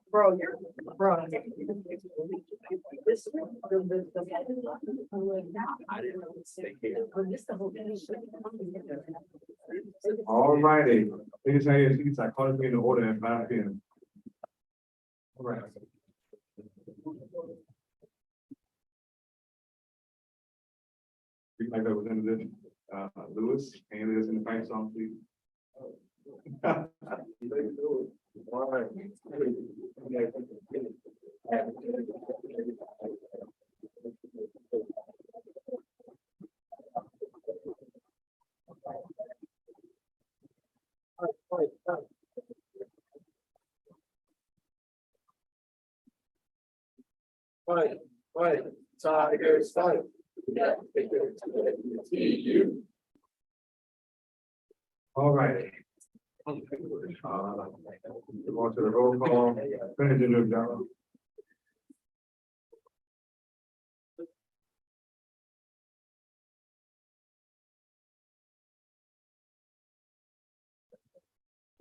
Bro, you're, bro. This. All righty, please have your seats. I call it in order at 5 p.m. All right. Like Representative Lewis, can you lead us in the fight song, please? All right. Fight, Tigers, fight. All right. Go on to the roll call. Finish your job.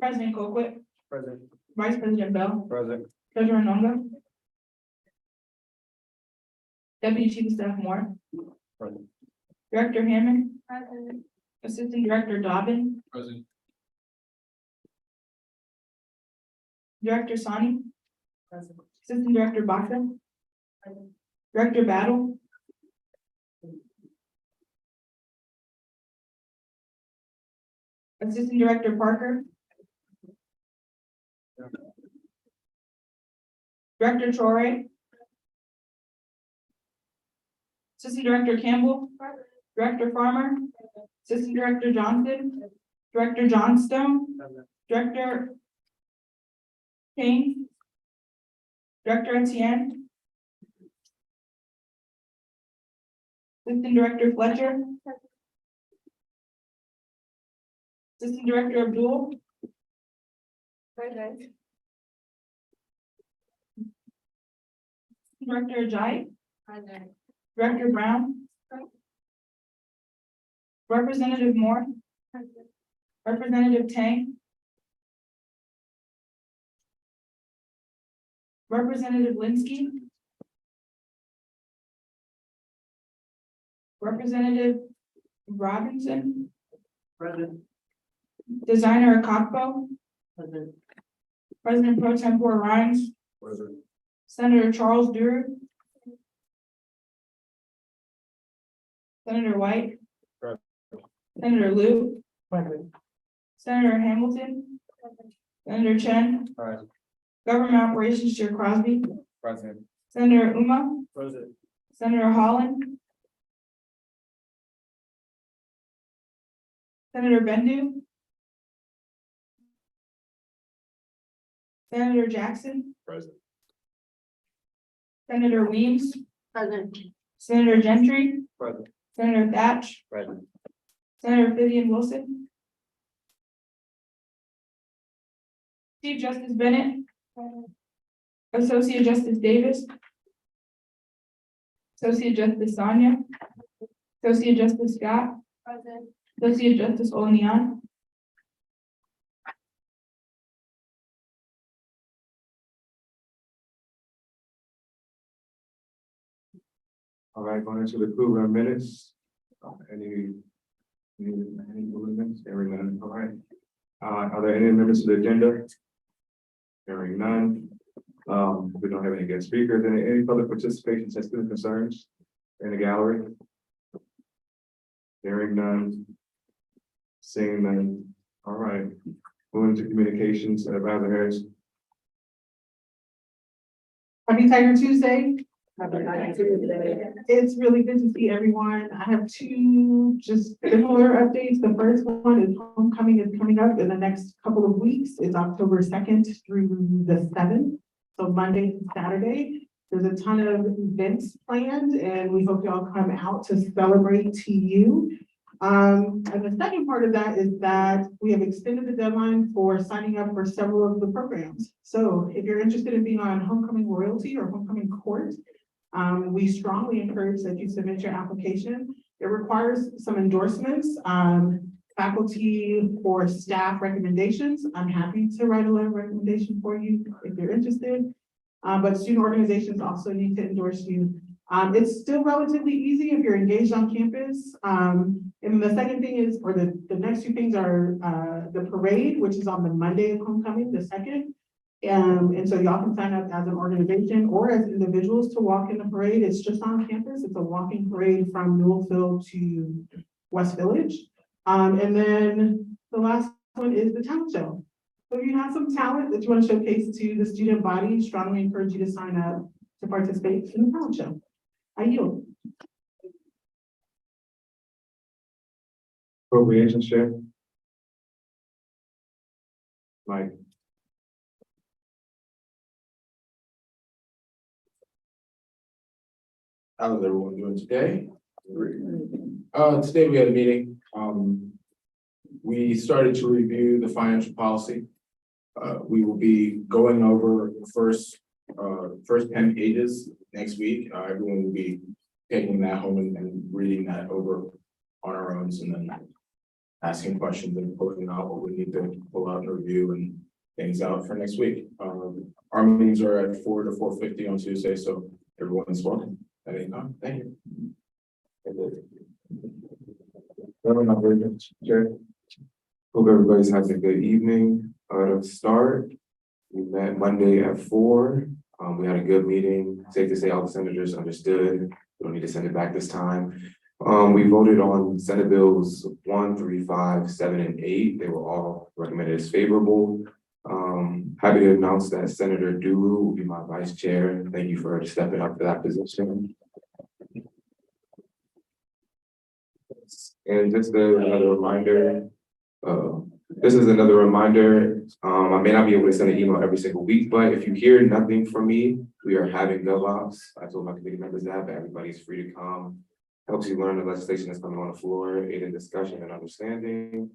President Colquitt, Present. Vice President Bell, Present. Treasurer Nonga, Deputy Chief of Staff Moore, Present. Director Hammond, Assistant Director Dobbin, Present. Director Sani, Assistant Director Baca, Director Battle, Assistant Director Parker, Director Torre, Assistant Director Campbell, Director Farmer, Assistant Director Johnson, Director Johnstone, Director King, Director Etienne, Assistant Director Fletcher, Assistant Director Abdul, Director Ajayi, Director Brown, Representative Moore, Representative Tang, Representative Linsky, Representative Robinson, President. Designer Akakpo, President. President Pro Tempore Rhymes, Present. Senator Charles Duru, Senator White, Present. Senator Liu, President. Senator Hamilton, Senator Chen, Present. Government Operations Chair Crosby, Present. Senator Uma, Present. Senator Holland, Senator Bendu, Senator Jackson, Present. Senator Weems, President. Senator Gentry, Present. Senator Thatch, Present. Senator Vivian Wilson, Chief Justice Bennett, Associate Justice Davis, Associate Justice Sonia, Associate Justice Scott, Associate Justice Olnian, All right, going into the approval of minutes. Any amendments? Hearing none. All right. Are there any amendments to the agenda? Hearing none. We don't have any guest speakers. Any public participation, sensitive concerns in the gallery? Hearing none. Seeing none. All right. Moving to communications, Advisor Harris. Happy Tiger Tuesday. Happy Tuesday. It's really good to see everyone. I have two just similar updates. The first one is homecoming is coming up in the next couple of weeks. It's October 2nd through the 7th. So Monday and Saturday. There's a ton of events planned and we hope y'all come out to celebrate TU. And the second part of that is that we have extended the deadline for signing up for several of the programs. So if you're interested in being on Homecoming Royalty or Homecoming Court, we strongly encourage that you submit your application. It requires some endorsements, faculty or staff recommendations. I'm happy to write a letter of recommendation for you if you're interested. But student organizations also need to endorse you. It's still relatively easy if you're engaged on campus. And the second thing is, or the next two things are the parade, which is on the Monday of homecoming, the 2nd. And so y'all can sign up as an organization or as individuals to walk in the parade. It's just on campus. It's a walking parade from Newellville to West Village. And then the last one is the talent show. So if you have some talent that you want to showcase to the student body, strongly encourage you to sign up to participate in the talent show. I yield. Appropriations chair. Mike. How's everyone doing today? Today we had a meeting. We started to review the financial policy. We will be going over the first 10 pages next week. Everyone will be taking that home and reading that over on our own, and then asking questions and pulling out what we need to pull out and review and things out for next week. Our meetings are at 4 to 4:50 on Tuesday, so everyone's welcome at any time. Thank you. Chair. Hope everybody's having a good evening. To start, we met Monday at 4. We had a good meeting. Safe to say all the senators understood. We don't need to send it back this time. We voted on Senate bills 1, 3, 5, 7, and 8. They were all recommended as favorable. Happy to announce that Senator Dulu will be my vice chair. Thank you for stepping up to that position. And just another reminder, this is another reminder. I may not be able to send an email every single week, but if you hear nothing from me, we are having GovOps. I told my committee members that, but everybody's free to come. Helps you learn the legislation that's coming on the floor, aid in discussion and understanding.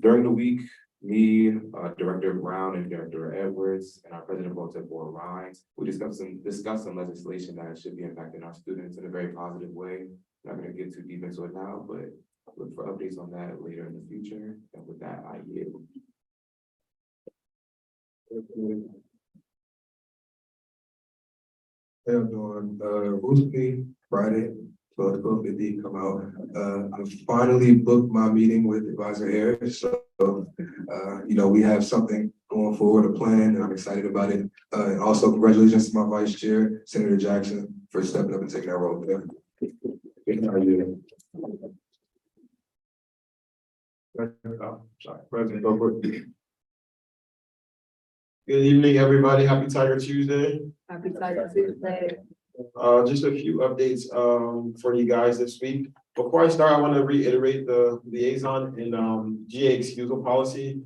During the week, me, Director Brown and Director Edwards, and our President Pro Tem Board Rhines, we discussed some legislation that should be impacting our students in a very positive way. I'm not going to get too deep into it now, but look for updates on that later in the future. And with that, I yield. Hey, I'm doing Rooster Friday, 12:50 come out. I finally booked my meeting with Advisor Harris. So we have something going forward, a plan, and I'm excited about it. And also congratulations to my vice chair, Senator Jackson, for stepping up and taking that role there. President Beaufort. Good evening, everybody. Happy Tiger Tuesday. Happy Tiger Tuesday. Just a few updates for you guys this week. Before I start, I want to reiterate the liaison and GA excusal policy.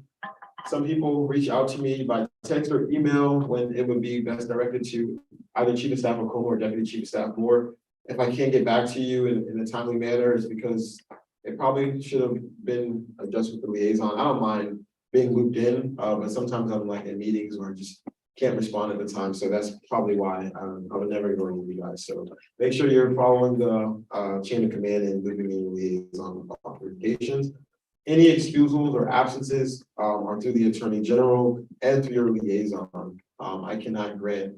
Some people reach out to me by text or email when it would be best directed to either Chief of Staff Okoma or Deputy Chief of Staff Moore. If I can't get back to you in a timely manner, it's because it probably should have been addressed with the liaison. I don't mind being looped in, but sometimes I'm like in meetings where I just can't respond at the time. So that's probably why I would never ignore you guys. So make sure you're following the chain of command and looping me in liaison communications. Any excusals or absences are through the Attorney General and through your liaison. I cannot grant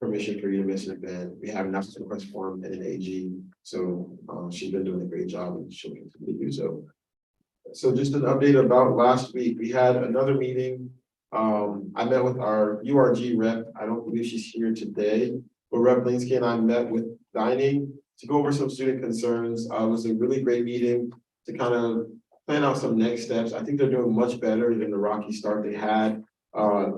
permission for you to miss an event. We have an absence request form and an AG. So she's been doing a great job and she'll continue to do so. So just an update about last week. We had another meeting. I met with our URG rep. I don't believe she's here today, but Rep Linsky and I met with Dining to go over some student concerns. It was a really great meeting to kind of plan out some next steps. I think they're doing much better than the rocky start they had.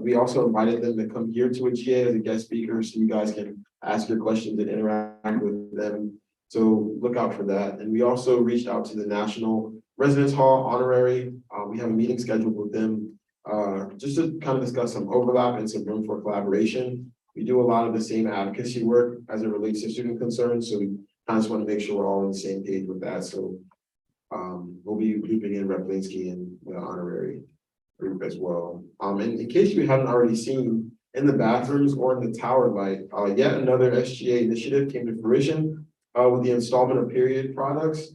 We also invited them to come here to a GA as a guest speaker so you guys can ask your questions and interact with them. So look out for that. And we also reached out to the National Residence Hall Honorary. We have a meeting scheduled with them just to kind of discuss some overlap and some room for collaboration. We do a lot of the same advocacy work as it relates to student concerns. So we kind of just want to make sure we're all on the same page with that. So We'll be looping in Rep. Linsky and the honorary group as well. And in case you haven't already seen, in the bathrooms or in the tower light, yet another SGA initiative came to fruition with the installment of period products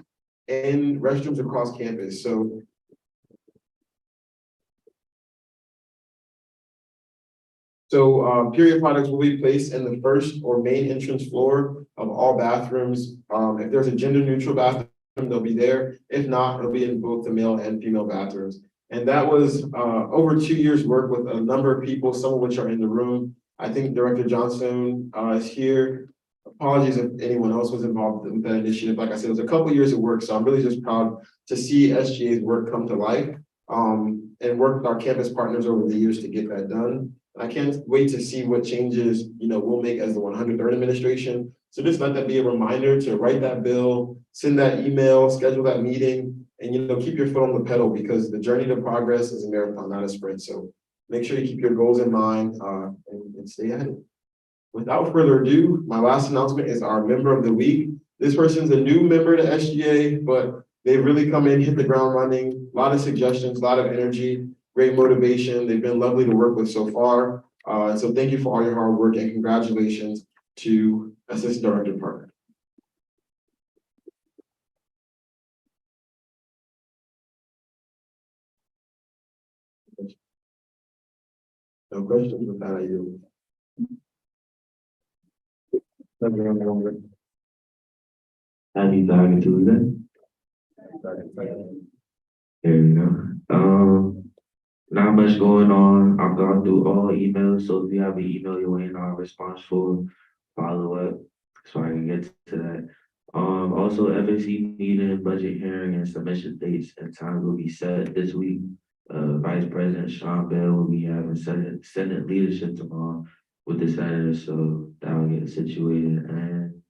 and restrooms across campus. So period products will be placed in the first or main entrance floor of all bathrooms. If there's a gender neutral bathroom, they'll be there. If not, it'll be in both the male and female bathrooms. And that was over 2 years' work with a number of people, some of which are in the room. I think Director Johnstone is here. Apologies if anyone else was involved with that initiative. Like I said, it was a couple years of work, so I'm really just proud to see SGA's work come to life and work with our campus partners over the years to get that done. I can't wait to see what changes, we'll make as the 103rd administration. So just let that be a reminder to write that bill, send that email, schedule that meeting, and keep your foot on the pedal because the journey to progress is a marathon, not a sprint. So make sure you keep your goals in mind and stay at it. Without further ado, my last announcement is our member of the week. This person's a new member to SGA, but they've really come in, hit the ground running, a lot of suggestions, a lot of energy, great motivation. They've been lovely to work with so far. So thank you for all your hard work and congratulations to Assistant Director Parker. No questions with that, I do. Happy Talking Tuesday. There you go. Not much going on. I've gone through all emails, so if you have an email you're waiting on a response for, follow up so I can get to that. Also FAC meeting, budget hearing, and submission dates and times will be set this week. Vice President Sean Bell will be having Senate leadership tomorrow with the senators, so that will get situated, and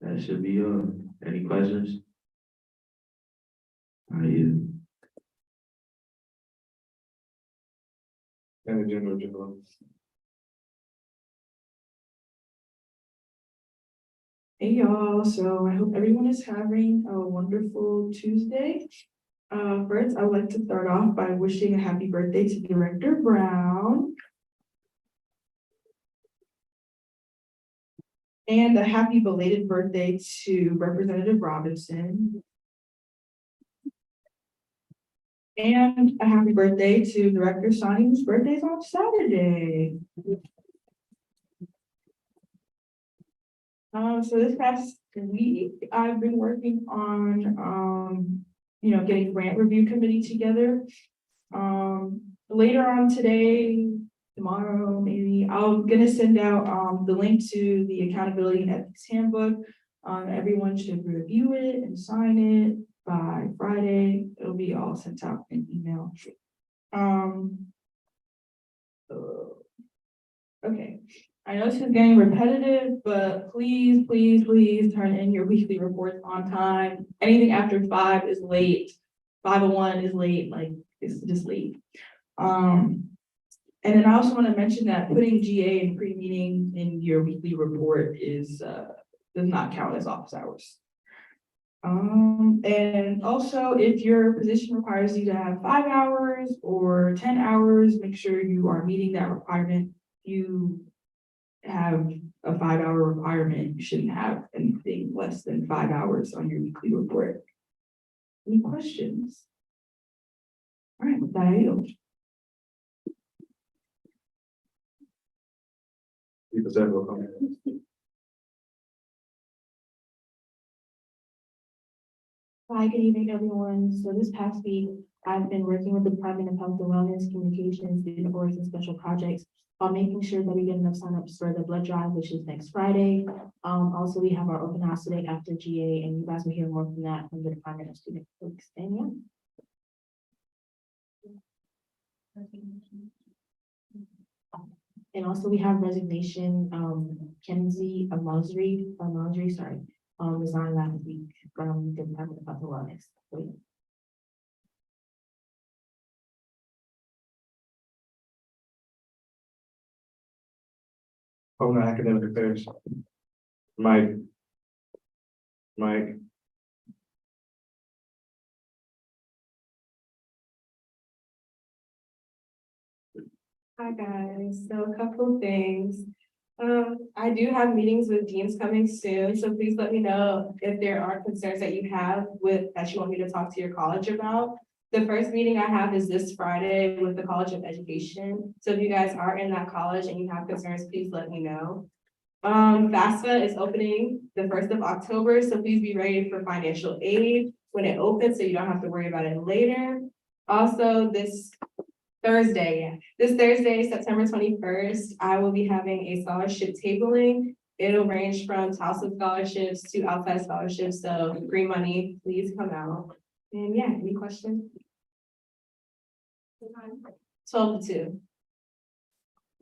that should be all. Any questions? How are you? And the general. Hey y'all, so I hope everyone is having a wonderful Tuesday. First, I would like to start off by wishing a happy birthday to Director Brown. And a happy belated birthday to Representative Robinson. And a happy birthday to Director Sonny, whose birthday is on Saturday. So this past week, I've been working on, getting grant review committee together. Later on today, tomorrow, maybe, I'm gonna send out the link to the Accountability and Ethics Handbook. Everyone should review it and sign it by Friday. It'll be all sent out in email. Okay. I know this is getting repetitive, but please, please, please turn in your weekly reports on time. Anything after 5 is late. 5:01 is late, like it's just late. And then I also want to mention that putting GA and pre-meeting in your weekly report is does not count as office hours. And also if your position requires you to have 5 hours or 10 hours, make sure you are meeting that requirement. You have a 5-hour requirement, you shouldn't have anything less than 5 hours on your weekly report. Any questions? All right, with that, I yield. People said will come. Hi, good evening, everyone. So this past week, I've been working with the Department of Health and Wellness, Communications, Student Boards, and Special Projects on making sure that we get enough signups for the blood drive, which is next Friday. Also, we have our open house today after GA, and you guys will hear more from that from the Department of Student Folks. And yeah. And also we have resignation, Kenzie Malzri, resigned last week from the Department of Health and Wellness. So, Oh, no, academic affairs. Mike. Hi, guys. So a couple of things. I do have meetings with deans coming soon, so please let me know if there are concerns that you have that you want me to talk to your college about. The first meeting I have is this Friday with the College of Education. So if you guys are in that college and you have concerns, please let me know. FAFSA is opening the 1st of October, so please be ready for financial aid when it opens, so you don't have to worry about it later. Also, this Thursday, September 21st, I will be having a scholarship tabling. It'll range from Towson scholarships to outside scholarships, so free money, please come out. And yeah, any questions? 12 to 2.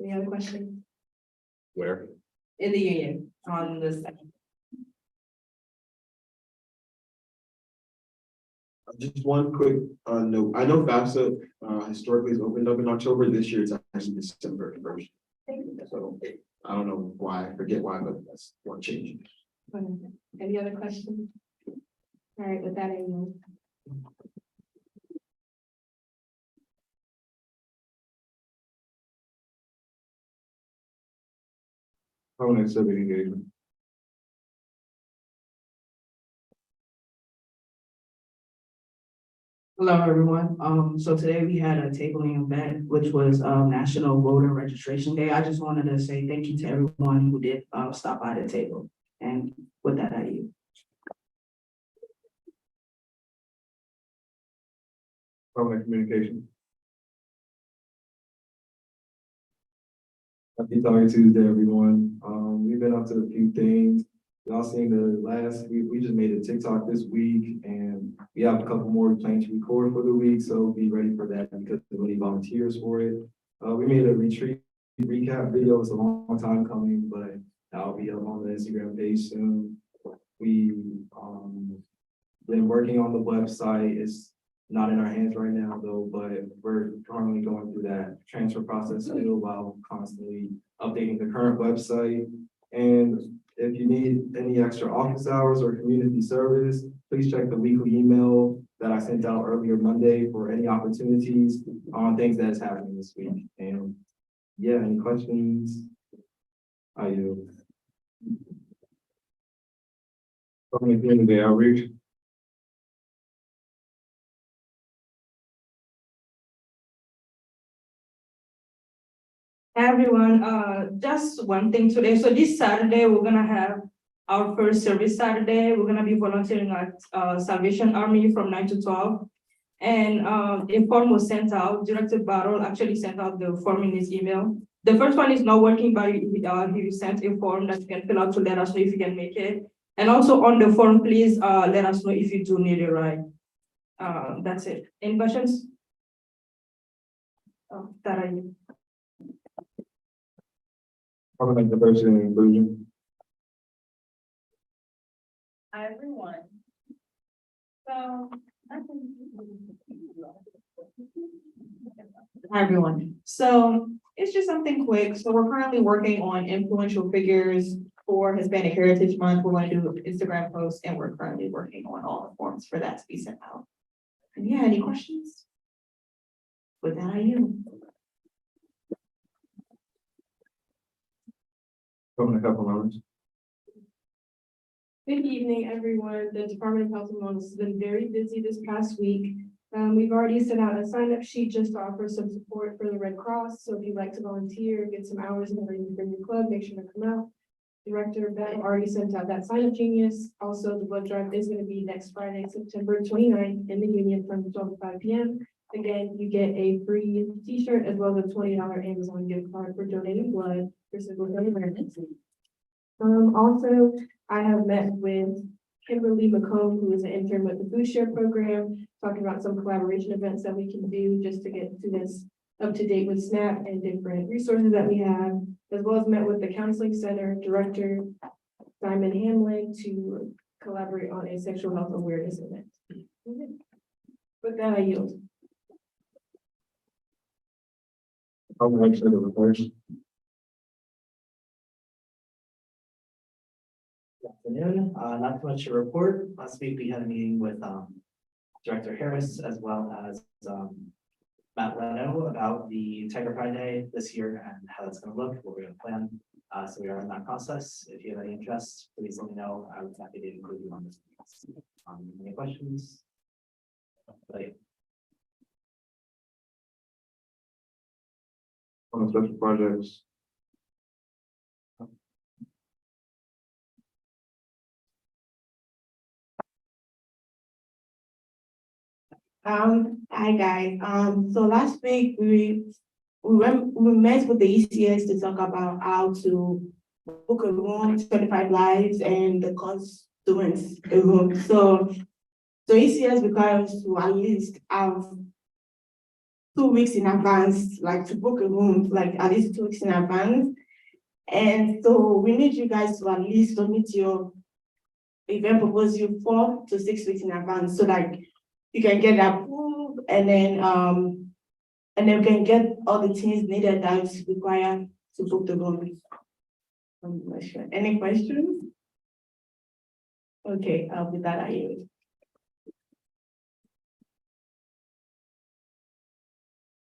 Any other questions? Where? In the union on the second. Just one quick note. I know FAFSA historically has opened up in October. This year it's actually December 1st. So I don't know why, I forget why, but that's one change. Any other questions? All right, with that, I know. Permanent civic engagement. Hello, everyone. So today we had a tabling event, which was National Voter Registration Day. I just wanted to say thank you to everyone who did stop by the table. And with that, I yield. Permanent communication. Happy Talking Tuesday, everyone. We've been up to a few things. Y'all seen we just made a TikTok this week, and we have a couple more we plan to record for the week, so be ready for that because there are many volunteers for it. We made a retreat recap video. It's a long time coming, but that'll be up on the Instagram page soon. We been working on the website. It's not in our hands right now though, but we're currently going through that transfer process still while constantly updating the current website. And if you need any extra office hours or community service, please check the weekly email that I sent out earlier Monday for any opportunities on things that is happening this week. And yeah, any questions? I do. Community outreach. Hi, everyone, just one thing today. So this Saturday, we're gonna have our first service Saturday. We're gonna be volunteering at Salvation Army from 9 to 12. And a form was sent out. Director Battle actually sent out the form in his email. The first one is not working, but he sent a form that you can fill out to let us know if you can make it. And also on the form, please let us know if you do need it, right? That's it. Any questions? That I. Permanent diversity and inclusion. Hi, everyone. So. Hi, everyone. So it's just something quick. So we're currently working on influential figures for Hispanic Heritage Month. We're going to do an Instagram post and we're currently working on all the forms for that to be sent out. And yeah, any questions? With that, I yield. Permanent health and wellness. Good evening, everyone. The Department of Health and Wellness has been very busy this past week. We've already sent out a sign-up sheet just to offer some support for the Red Cross. So if you'd like to volunteer, get some hours in your club, make sure to come out. Director Ben already sent out that sign-up genius. Also, the blood drive is going to be next Friday, September 29th in the Union from 12 to 5 p.m. Again, you get a free t-shirt as well as a $20 Amazon gift card for donating blood for sickle cell awareness. Also, I have met with Kimberly McComb, who is an intern with the Food Share Program, talking about some collaboration events that we can do just to get students up to date with SNAP and different resources that we have, as well as met with the Counseling Center Director, Simon Hamlin, to collaborate on a sexual health awareness event. With that, I yield. Permanent civil affairs. Good afternoon, not too much to report. Last week we had a meeting with Director Harris as well as Matt Leno about the Tiger Pride Day this year and how that's gonna look, what we're gonna plan. So we are in that process. If you have any interest, please let me know. I would be happy to include you on this. Any questions? Like, On the special projects, Hi guys, so last week we met with the ECS to talk about how to book a room, 25 lives and the cost students a room, so ECS requires us to at least have 2 weeks in advance, like to book a room, like at least 2 weeks in advance. And so we need you guys to at least submit your event proposal 4 to 6 weeks in advance, so like you can get approved and then we can get all the things needed that's required to book the room. Any questions? Okay, with that, I yield.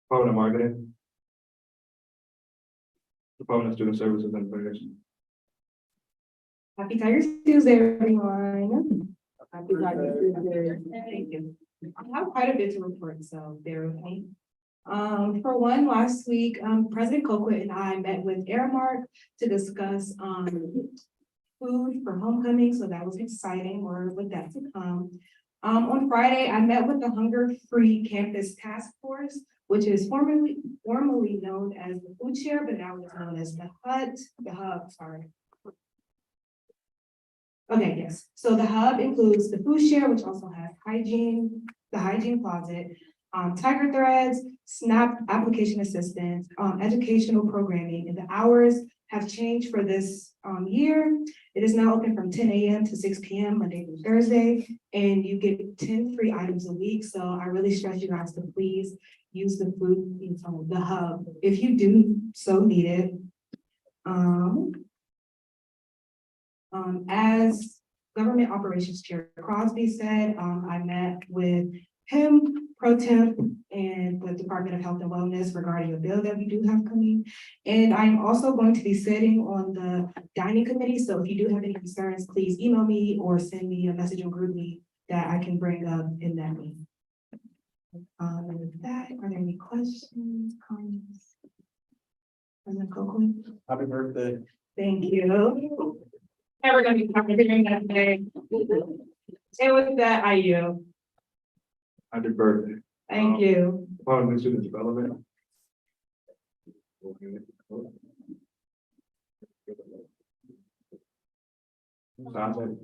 Department of Marketing. Department of Student Services and Information. Happy Tigers Tuesday, everyone. Happy Tigers Tuesday. Thank you. I have quite a bit to report, so bear with me. For one, last week, President Colquitt and I met with Aramark to discuss, food for homecoming, so that was exciting, or with that to come. On Friday, I met with the Hunger Free Campus Task Force, which is formerly known as the Food Share, but now it's known as the Hub, sorry. Okay, yes, so the Hub includes the Food Share, which also has the hygiene closet, Tiger Threads, SNAP application assistance, educational programming, and the hours have changed for this year. It is now open from 10 a.m. to 6 p.m. Monday through Thursday, and you get 10 free items a week. So I really stress you guys to please use the food, the Hub, if you do so need it. As Government Operations Chair Crosby said, I met with him, Pro Temp, and the Department of Health and Wellness regarding a bill that we do have coming. And I'm also going to be sitting on the dining committee. So if you do have any concerns, please email me or send me a message on GroupMe that I can bring up in that meeting. And with that, are there any questions, comments? President Colquitt? Happy birthday. Thank you. Never gonna be covering that day. And with that, I yield. Happy birthday. Thank you. Department of Student Development. Sasha.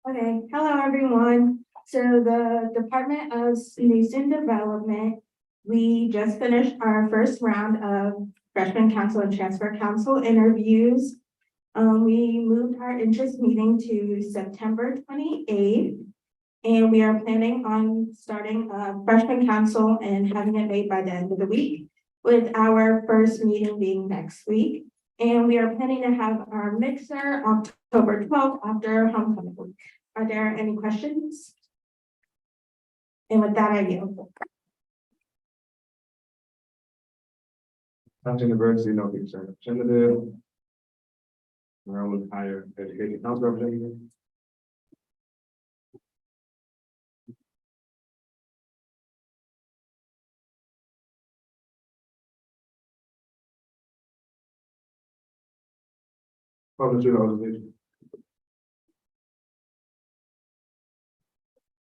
Okay, hello, everyone. So the Department of Student Development, we just finished our first round of freshman council and transfer council interviews. We moved our interest meeting to September 28th, and we are planning on starting a freshman council and having it made by the end of the week, with our first meeting being next week. And we are planning to have our mixer October 12th after homecoming week. Are there any questions? And with that, I yield. Thompson University, no concern. Representative. Maryland Higher Education Council Representative. Public Student Organization.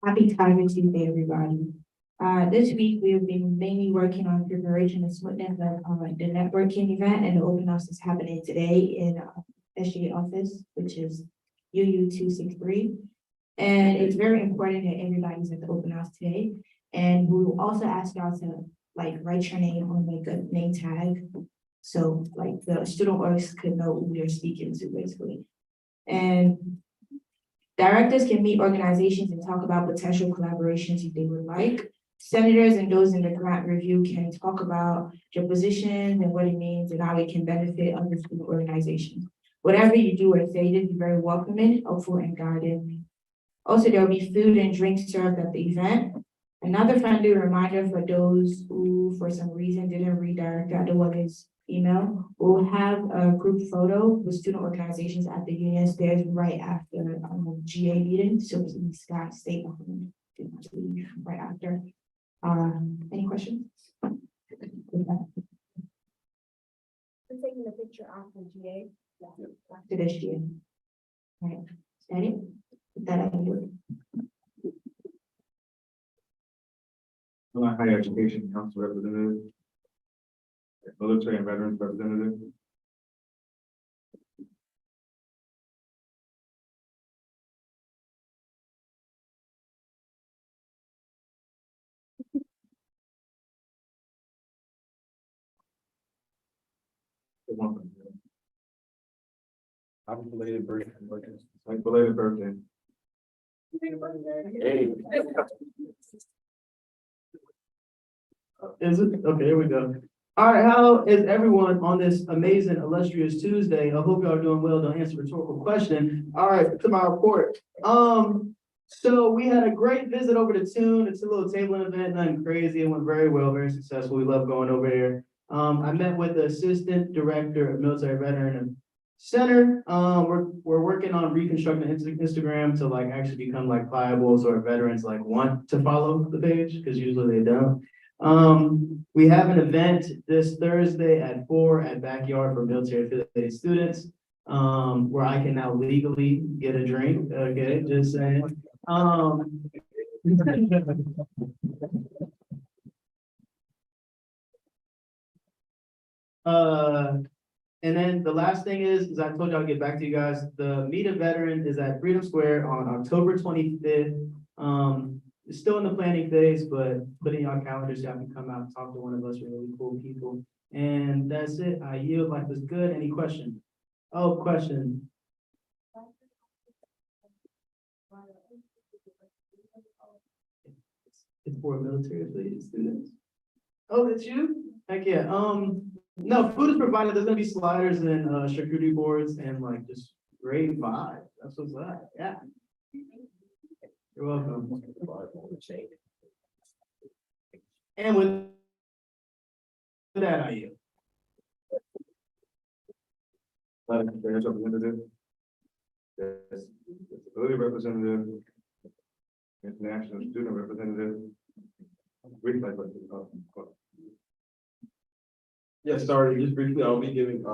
Happy Tigers Tuesday, everybody. This week, we have been mainly working on preparation and smoothness of the networking event, and the open house is happening today in SGA office, which is UU 263. And it's very important that everybody's at the open house today. And we will also ask y'all to like write your name on like a name tag. So like the student orgs could know who we are speaking to basically. And directors can meet organizations and talk about potential collaborations if they would like. Senators and those in the grant review can talk about your position and what it means and how it can benefit other student organizations. Whatever you do or say, just be very welcoming, helpful, and guided. Also, there will be food and drinks served at the event. Another friendly reminder for those who, for some reason, didn't redirect the other woman's email, we'll have a group photo with student organizations at the union stairs right after GA meeting, so Scott, stay behind, do not leave right after. Any questions? I'm taking the picture after GA. After this GA. Right, is that it? With that, I do. Higher Education Council Representative. Military and Veterans Representative. Happy belated birthday. Like belated birthday. Hey. Is it? Okay, here we go. All right, how is everyone on this amazing illustrious Tuesday? I hope y'all are doing well. Don't answer a rhetorical question. All right, to my report. So we had a great visit over to Tune. It's a little tabling event, nothing crazy. It went very well, very successful. We love going over there. I met with the Assistant Director of Military Veteran Center. We're working on reconstructing Instagram to like actually become like viable so our veterans like want to follow the page because usually they don't. We have an event this Thursday at 4 at Backyard for military affiliated students. Where I can now legally get a drink. Okay, just saying. And then the last thing is I told you I'll get back to you guys. The Meet a Veteran is at Freedom Square on October 25th. It's still in the planning phase, but put in your calendars, y'all can come out and talk to one of us really cool people. And that's it. I yield. Life is good. Any questions? Oh, question. It's for military affiliated students. Oh, that's you? Heck yeah. No, food is provided. There's gonna be sliders and charcuterie boards and like just great vibe. That's what's up. Yeah. You're welcome. And with that, I yield. Affairs Representative. Yes, Disability Representative. International Student Representative. Yeah, sorry, just briefly, I'll be giving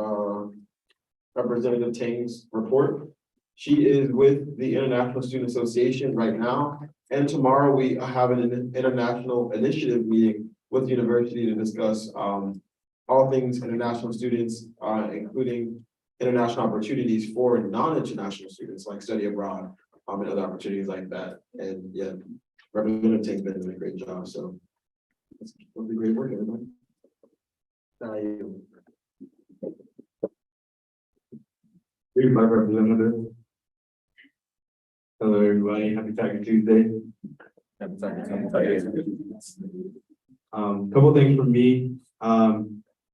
Representative Tang's report. She is with the International Student Association right now, and tomorrow we have an international initiative meeting with the university to discuss all things international students, including international opportunities for non-international students like study abroad, and other opportunities like that. And yeah, Representative Tang's been doing a great job, so it'll be great work, everybody. My representative. Hello, everybody. Happy Tiger Tuesday. Happy Tiger Tuesday. Couple things from me.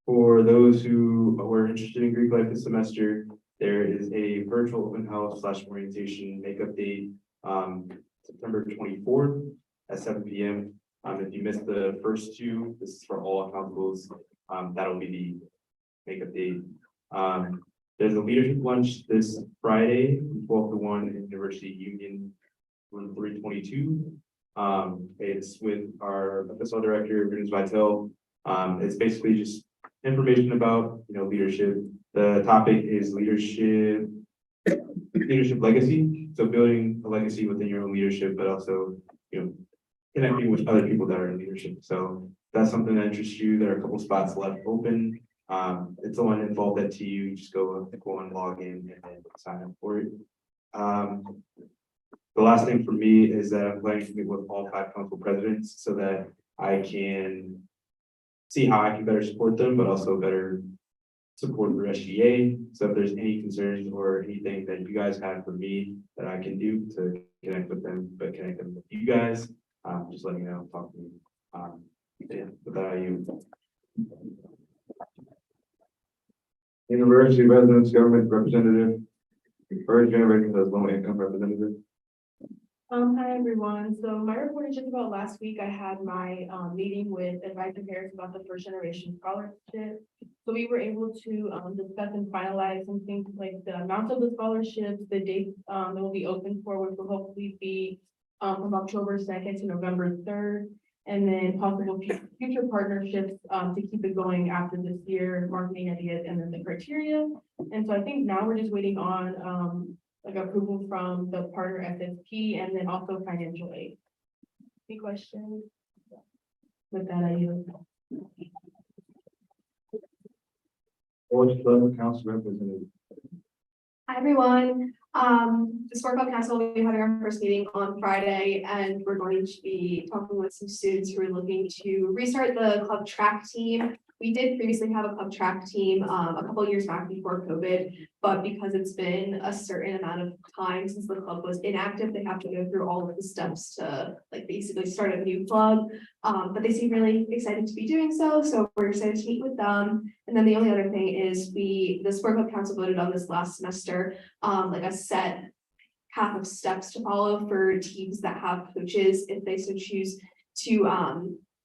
For those who were interested in Greek life this semester, there is a virtual open house / orientation makeup day, September 24th at 7 p.m. If you missed the first two, this is for all accountables. That'll be the makeup day. There's a leadership lunch this Friday, 12 to 1 in University Union, room 322. It's with our FSL director, Bruce Vitale. It's basically just information about, leadership. The topic is leadership legacy. So building a legacy within your own leadership, but also, connecting with other people that are in leadership. So if that's something that interests you. There are a couple spots left open. It's the one involved at TU. Just go and log in and then sign up for it. The last thing for me is that I'm planning to meet with all 5 council presidents so that I can see how I can better support them, but also better support the SGA. So if there's any concerns or anything that you guys have for me that I can do to connect with them, but connect them with you guys, just let me know, talk to me. Yeah, with that, University residents, government representative, first generation as low income representative. Hi, everyone. So my report is just about last week. I had my, meeting with Advisor Harris about the first generation scholarship. So we were able to, discuss and finalize some things like the amount of the scholarships, the dates, that will be open for, which will hopefully be, from October 2nd to November 3rd. And then possible future partnerships, to keep it going after this year, marketing ideas, and then the criteria. And so I think now we're just waiting on, like approval from the partner FSP and then also financial aid. Any questions? With that, I yield. Orange Club Council representative. Hi, everyone. The Sport Club Council will be having our first meeting on Friday, and we're going to be talking with some students who are looking to restart the club track team. We did previously have a club track team, a couple of years back before COVID, but because it's been a certain amount of time since the club was inactive, they have to go through all of the steps to like basically start a new club. But they seem really excited to be doing so, so we're excited to meet with them. And then the only other thing is the Sport Club Council voted on this last semester, like a set path of steps to follow for teams that have coaches, if they so choose to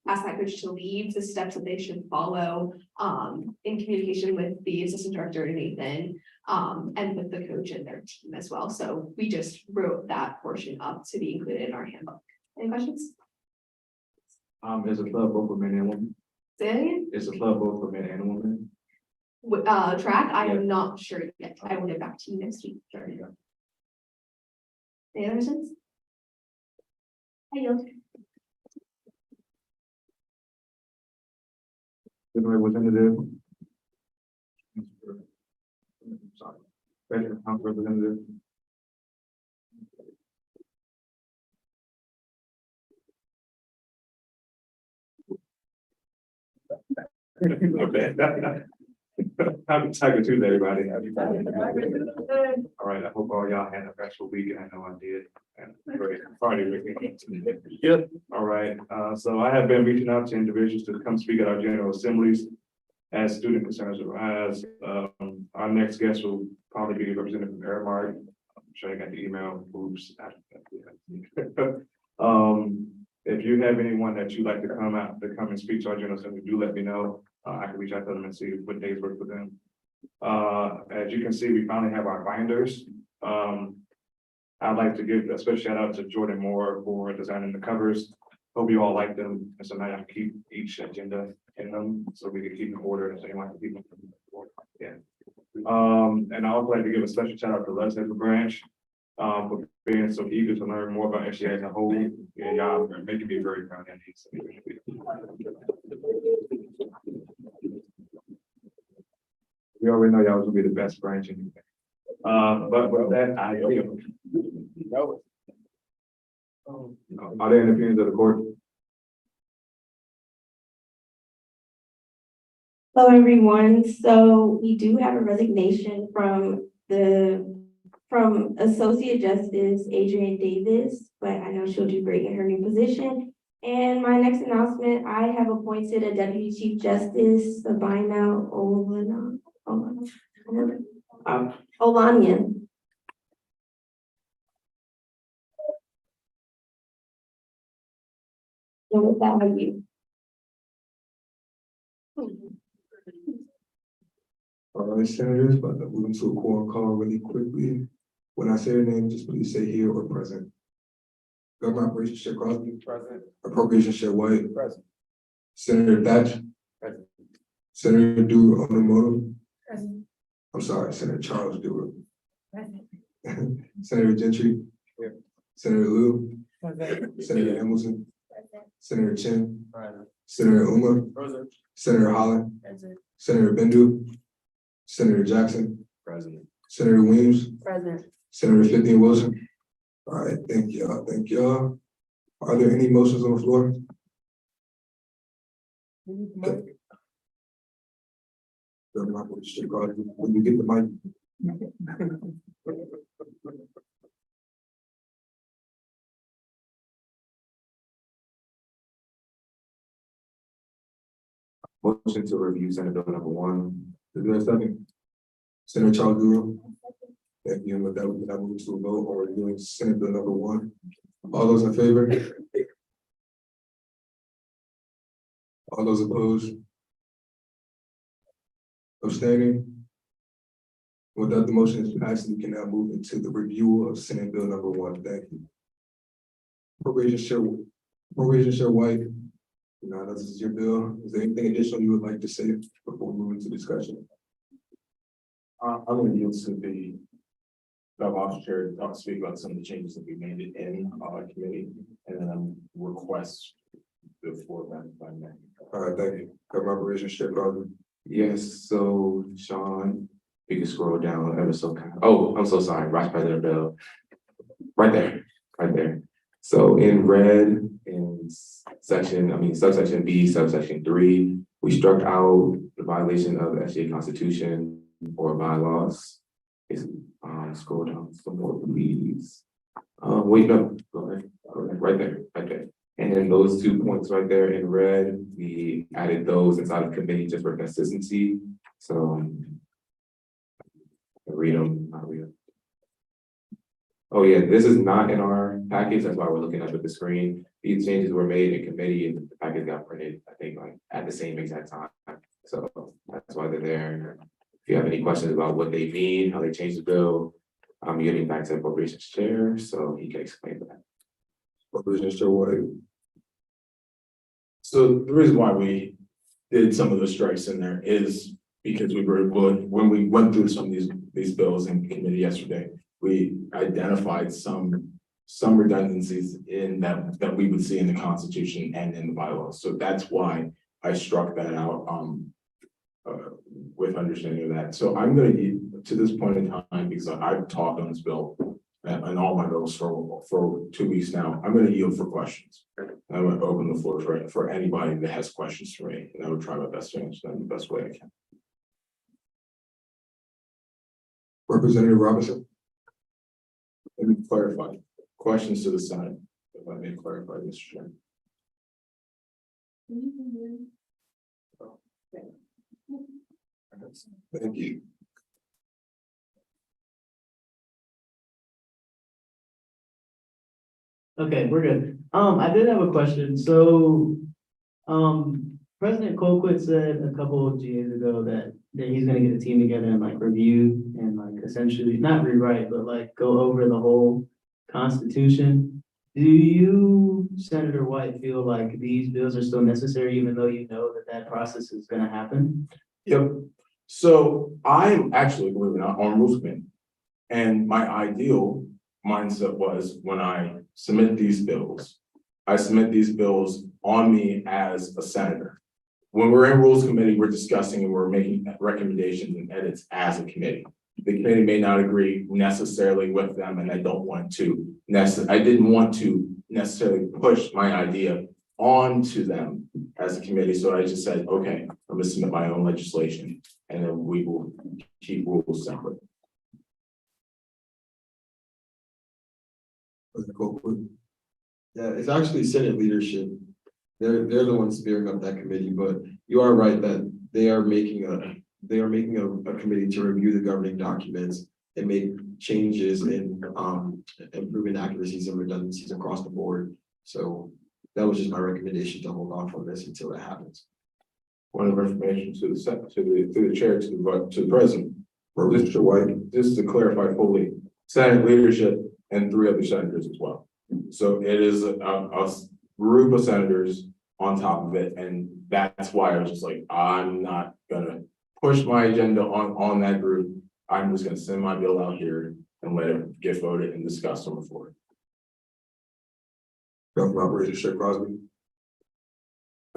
ask that coach to leave, the steps that they should follow in communication with the assistant director Nathan and with the coach and their team as well. So we just wrote that portion up to be included in our handbook. Any questions? Is the club both for men and women? Say that again? Is the club both for men and women? Track, I Yeah. am not sure yet. I will get back to you next week. There you go. Any other questions? I yield. Student representative. Sorry. President Council representative. Okay. Happy Tiger Tuesday, everybody. All right, I hope all y'all had a restful weekend. I know I did. And great party weekend. Yep. All right, so I have been reaching out to individuals to come speak at our general assemblies as student concerns arise. Our next guest will probably be Representative Aramark. I'm sure I got the email. Oops. If you have anyone that you'd like to come and speak to our general assembly, do let me know. I can reach out to them and see what days work for them. As you can see, we finally have our binders. I'd like to give a special shout out to Jordan Moore for designing the covers. Hope you all like them. And so now I can keep each agenda in them so we can keep in order and so you want to keep them. Yeah. And I also like to give a special shout out to Leslie Branch for being so eager to learn more about SGA as a whole. Yeah, y'all are making me very proud of these. We already know y'all will be the best branch in the but with that, I yield. Are there any opinions of the court? Hello, everyone. So we do have a resignation from Associate Justice Adrienne Davis, but I know she'll do great in her new position. And my next announcement, I have appointed a Deputy Chief Justice, Sabina Olanian. And with that, I yield. All right, senators, but to move into a quorum call really quickly. When I say your name, just please say here or present. Government Operations Chair Crosby. Present. Appropriations Chair White. Present. Senator Thatch. Present. Senator Dewar Onomoto. Present. I'm sorry, Senator Charles Dewar. Present. Senator Gentry. Here. Senator Liu. Present. Senator Hamilton. Present. Senator Chin. Present. Senator Uma. Present. Senator Holland. Present. Senator Bendu. Senator Jackson. President. Senator Williams. Present. Senator Fithian Wilson. All right, thank y'all, thank y'all. Are there any motions on the floor? When you get the mic. Motion to review Senate Bill number 1. Is there a second? Senator Charles Duro. Thank you. And with that, we can now move to a vote on reviewing Senate Bill number 1. All those in favor? All those opposed? Abstaining? With that, the motion is passed. We can now move into the review of Senate Bill number 1. Thank you. Appropriation Chair White. This is your bill. Is there anything additional you would like to say before we move into discussion? I'm gonna yield to the office chair to speak about some of the changes that we made in committee, and then request the floor back if I may. All right, thank you. Government Operations Chair Crosby. Yes, so Sean, you can scroll down ever so kind. Oh, I'm so sorry, Vice President Bell. Right there. So in red, in subsection B, subsection 3, we struck out the violation of the SGA Constitution or bylaws. It's, scroll down some more, please. Wait, no, go ahead, right there. And then those 2 points right there in red, we added those inside of committee just for consistency. So I'll read them. Oh yeah, this is not in our package. That's why we're looking up at the screen. These changes were made in committee and the package got printed, I think, like at the same exact time. So that's why they're there. If you have any questions about what they mean, how they changed the bill, I'm getting back to the Appropriations Chair, so he can explain that. Appropriations Chair White. So the reason why we did some of the strikes in there is because we were, when we went through some of these bills in committee yesterday, we identified some redundancies in that we would see in the Constitution and in the bylaws. So that's why I struck that out with understanding of that. So I'm going to, to this point in time, because I've talked on this bill and all my bills for 2 weeks now, I'm going to yield for questions. I'm going to open the floor for anybody that has questions for me, and I would try my best to answer them the best way I can. Representative Robinson. Let me clarify. Questions to the side, if I may clarify, Mr. Chairman. Thank you. Okay, we're good. I did have a question. So, President Colquitt said a couple of GAs ago that he's gonna get a team together and like review and like essentially not rewrite, but like go over the whole Constitution. Do you, Senator White, feel like these bills are still necessary, even though you know that that process is gonna happen? Yep. So I'm actually, believe it or not, on Rules Committee. And my ideal mindset was when I submit these bills, I submit these bills on me as a senator. When we're in Rules Committee, we're discussing and we're making recommendations and edits as a committee. The committee may not agree necessarily with them, and I don't want to I didn't want to necessarily push my idea onto them as a committee. So I just said, okay, I'm gonna submit my own legislation and then we will keep rules separate. Yeah, it's actually Senate leadership. They're the ones spearing up that committee, but you are right that they are making a committee to review the governing documents and make changes in improving accuracies and redundancies across the board. So that was just my recommendation to hold off on this until it happens. Point of information to the chair, to the president. Mr. White, just to clarify fully, Senate leadership and 3 other senators as well. So it is a group of senators on top of it, and that's why I was just like, I'm not gonna push my agenda on that group. I'm just gonna send my bill out here and let it get voted and discussed on the floor. Government Operations Chair Crosby.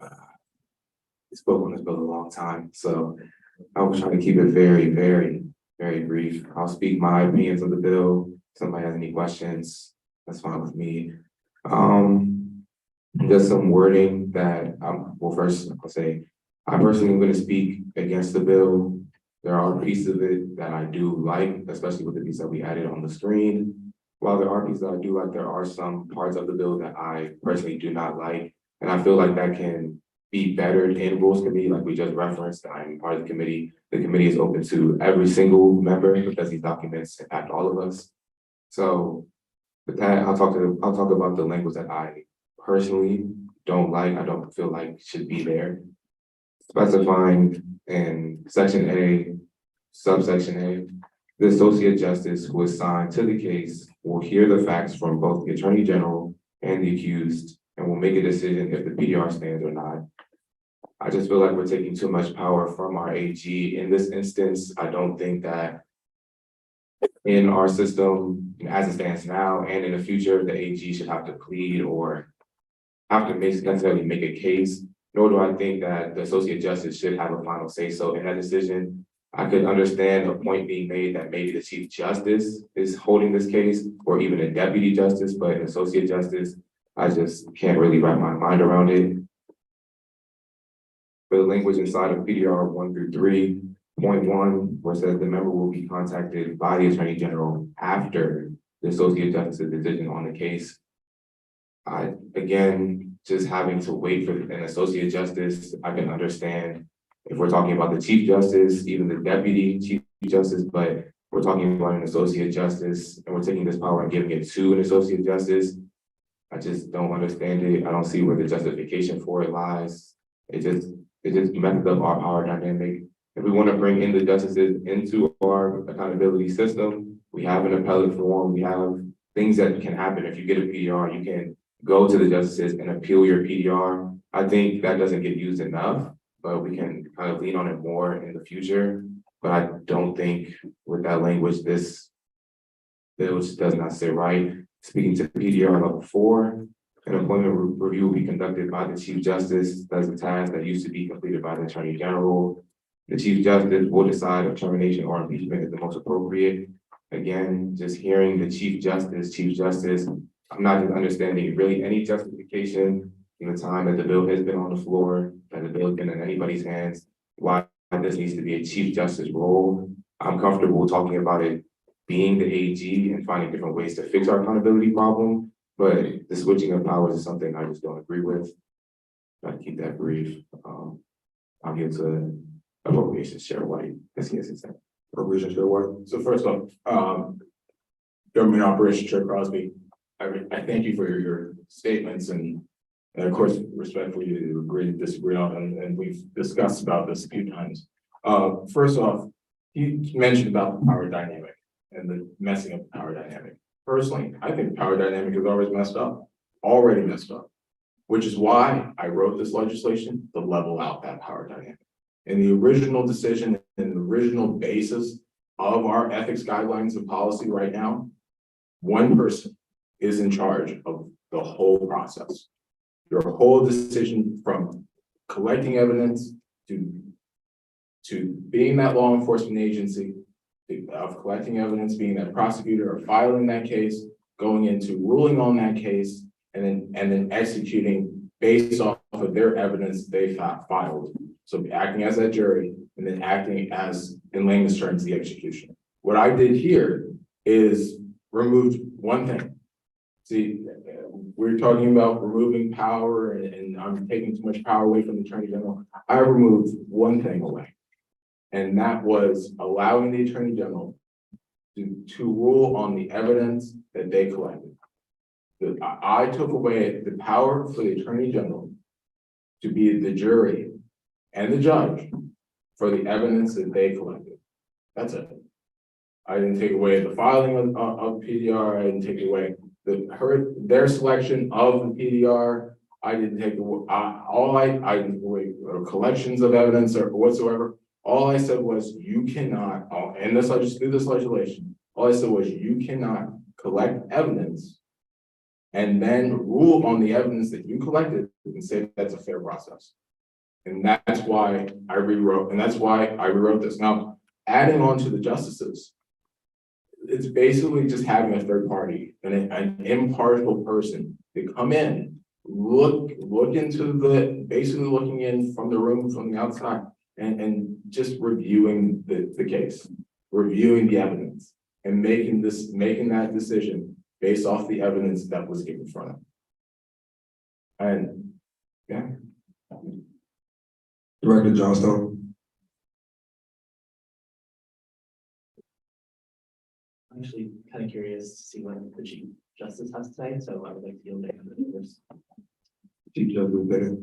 We spoke on this bill a long time, so I was trying to keep it very, very, very brief. I'll speak my opinions of the bill. If somebody has any questions, that's fine with me. Just some wording that, well, first I'll say, I personally am going to speak against the bill. There are pieces of it that I do like, especially with the piece that we added on the screen. While there are pieces that I do like, there are some parts of the bill that I personally do not like. And I feel like that can be bettered in rules committee, like we just referenced. I'm part of the committee. The committee is open to every single member because these documents impact all of us. So with that, I'll talk about the language that I personally don't like, I don't feel like should be there. Specifying in section A, subsection A, the associate justice who is assigned to the case will hear the facts from both the attorney general and the accused and will make a decision if the PDR stands or not. I just feel like we're taking too much power from our AG in this instance. I don't think that in our system, as it stands now and in the future, the AG should have to plead or have to necessarily make a case, nor do I think that the associate justice should have a final say so in that decision. I could understand a point being made that maybe the chief justice is holding this case or even a deputy justice, but an associate justice, I just can't really wrap my mind around it. For the language inside of PDR 1 through 3.1, where it says the member will be contacted by the attorney general after the associate justice's decision on the case. Again, just having to wait for an associate justice, I can understand if we're talking about the chief justice, even the deputy chief justice, but we're talking about an associate justice and we're taking this power and giving it to an associate justice. I just don't understand it. I don't see where the justification for it lies. It just messes up our power dynamic. If we want to bring in the justices into our accountability system, we have an appellate form, we have things that can happen. If you get a PDR, you can go to the justices and appeal your PDR. I think that doesn't get used enough, but we can kind of lean on it more in the future. But I don't think with that language, this does not sit right. Speaking to PDR level 4, an employment review will be conducted by the chief justice. That's a task that used to be completed by the attorney general. The chief justice will decide if termination or impeachment is the most appropriate. Again, just hearing the chief justice, I'm not just understanding really any justification in the time that the bill has been on the floor, that the bill has been in anybody's hands, why this needs to be a chief justice role. I'm comfortable talking about it being the AG and finding different ways to fix our accountability problem, but the switching of powers is something I just don't agree with. I'll keep that brief. I'll give to Appropriations Chair White, as he has his name. Appropriations Chair White. So first off, Government Operations Chair Crosby, I thank you for your statements and of course, respectfully, you agree to disagree on, and we've discussed about this a few times. First off, you mentioned about the power dynamic and the messing up the power dynamic. Personally, I think the power dynamic is already messed up, which is why I wrote this legislation to level out that power dynamic. In the original decision and the original basis of our ethics guidelines and policy right now, one person is in charge of the whole process. Your whole decision from collecting evidence to being that law enforcement agency, of collecting evidence, being that prosecutor or filing that case, going into ruling on that case, and then executing based off of their evidence they filed. So acting as that jury and then acting as, in layman's terms, the execution. What I did here is removed one thing. See, we're talking about removing power and I'm taking too much power away from the Attorney General. I removed one thing away. And that was allowing the Attorney General to rule on the evidence that they collected. I took away the power for the Attorney General to be the jury and the judge for the evidence that they collected. That's it. I didn't take away the filing of PDR. I didn't take away their selection of the PDR. I didn't take away I didn't take away collections of evidence or whatsoever. All I said was you cannot, and through this legislation, all I said was you cannot collect evidence and then rule on the evidence that you collected and say that's a fair process. And that's why I rewrote this. Now, adding on to the justices, it's basically just having a third party and an impartial person to come in, look into basically looking in from the room, from the outside, and just reviewing the case, reviewing the evidence, and making that decision based off the evidence that was given from them. And yeah, Director Johnstone. I'm actually kind of curious to see what the Chief Justice has to say, so I would like to yield to him first. Chief Justice Bennett.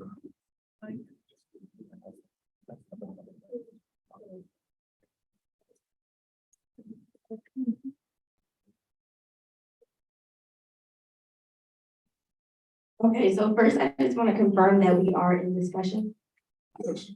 Okay, so first I just want to confirm that we are in discussion. Yes.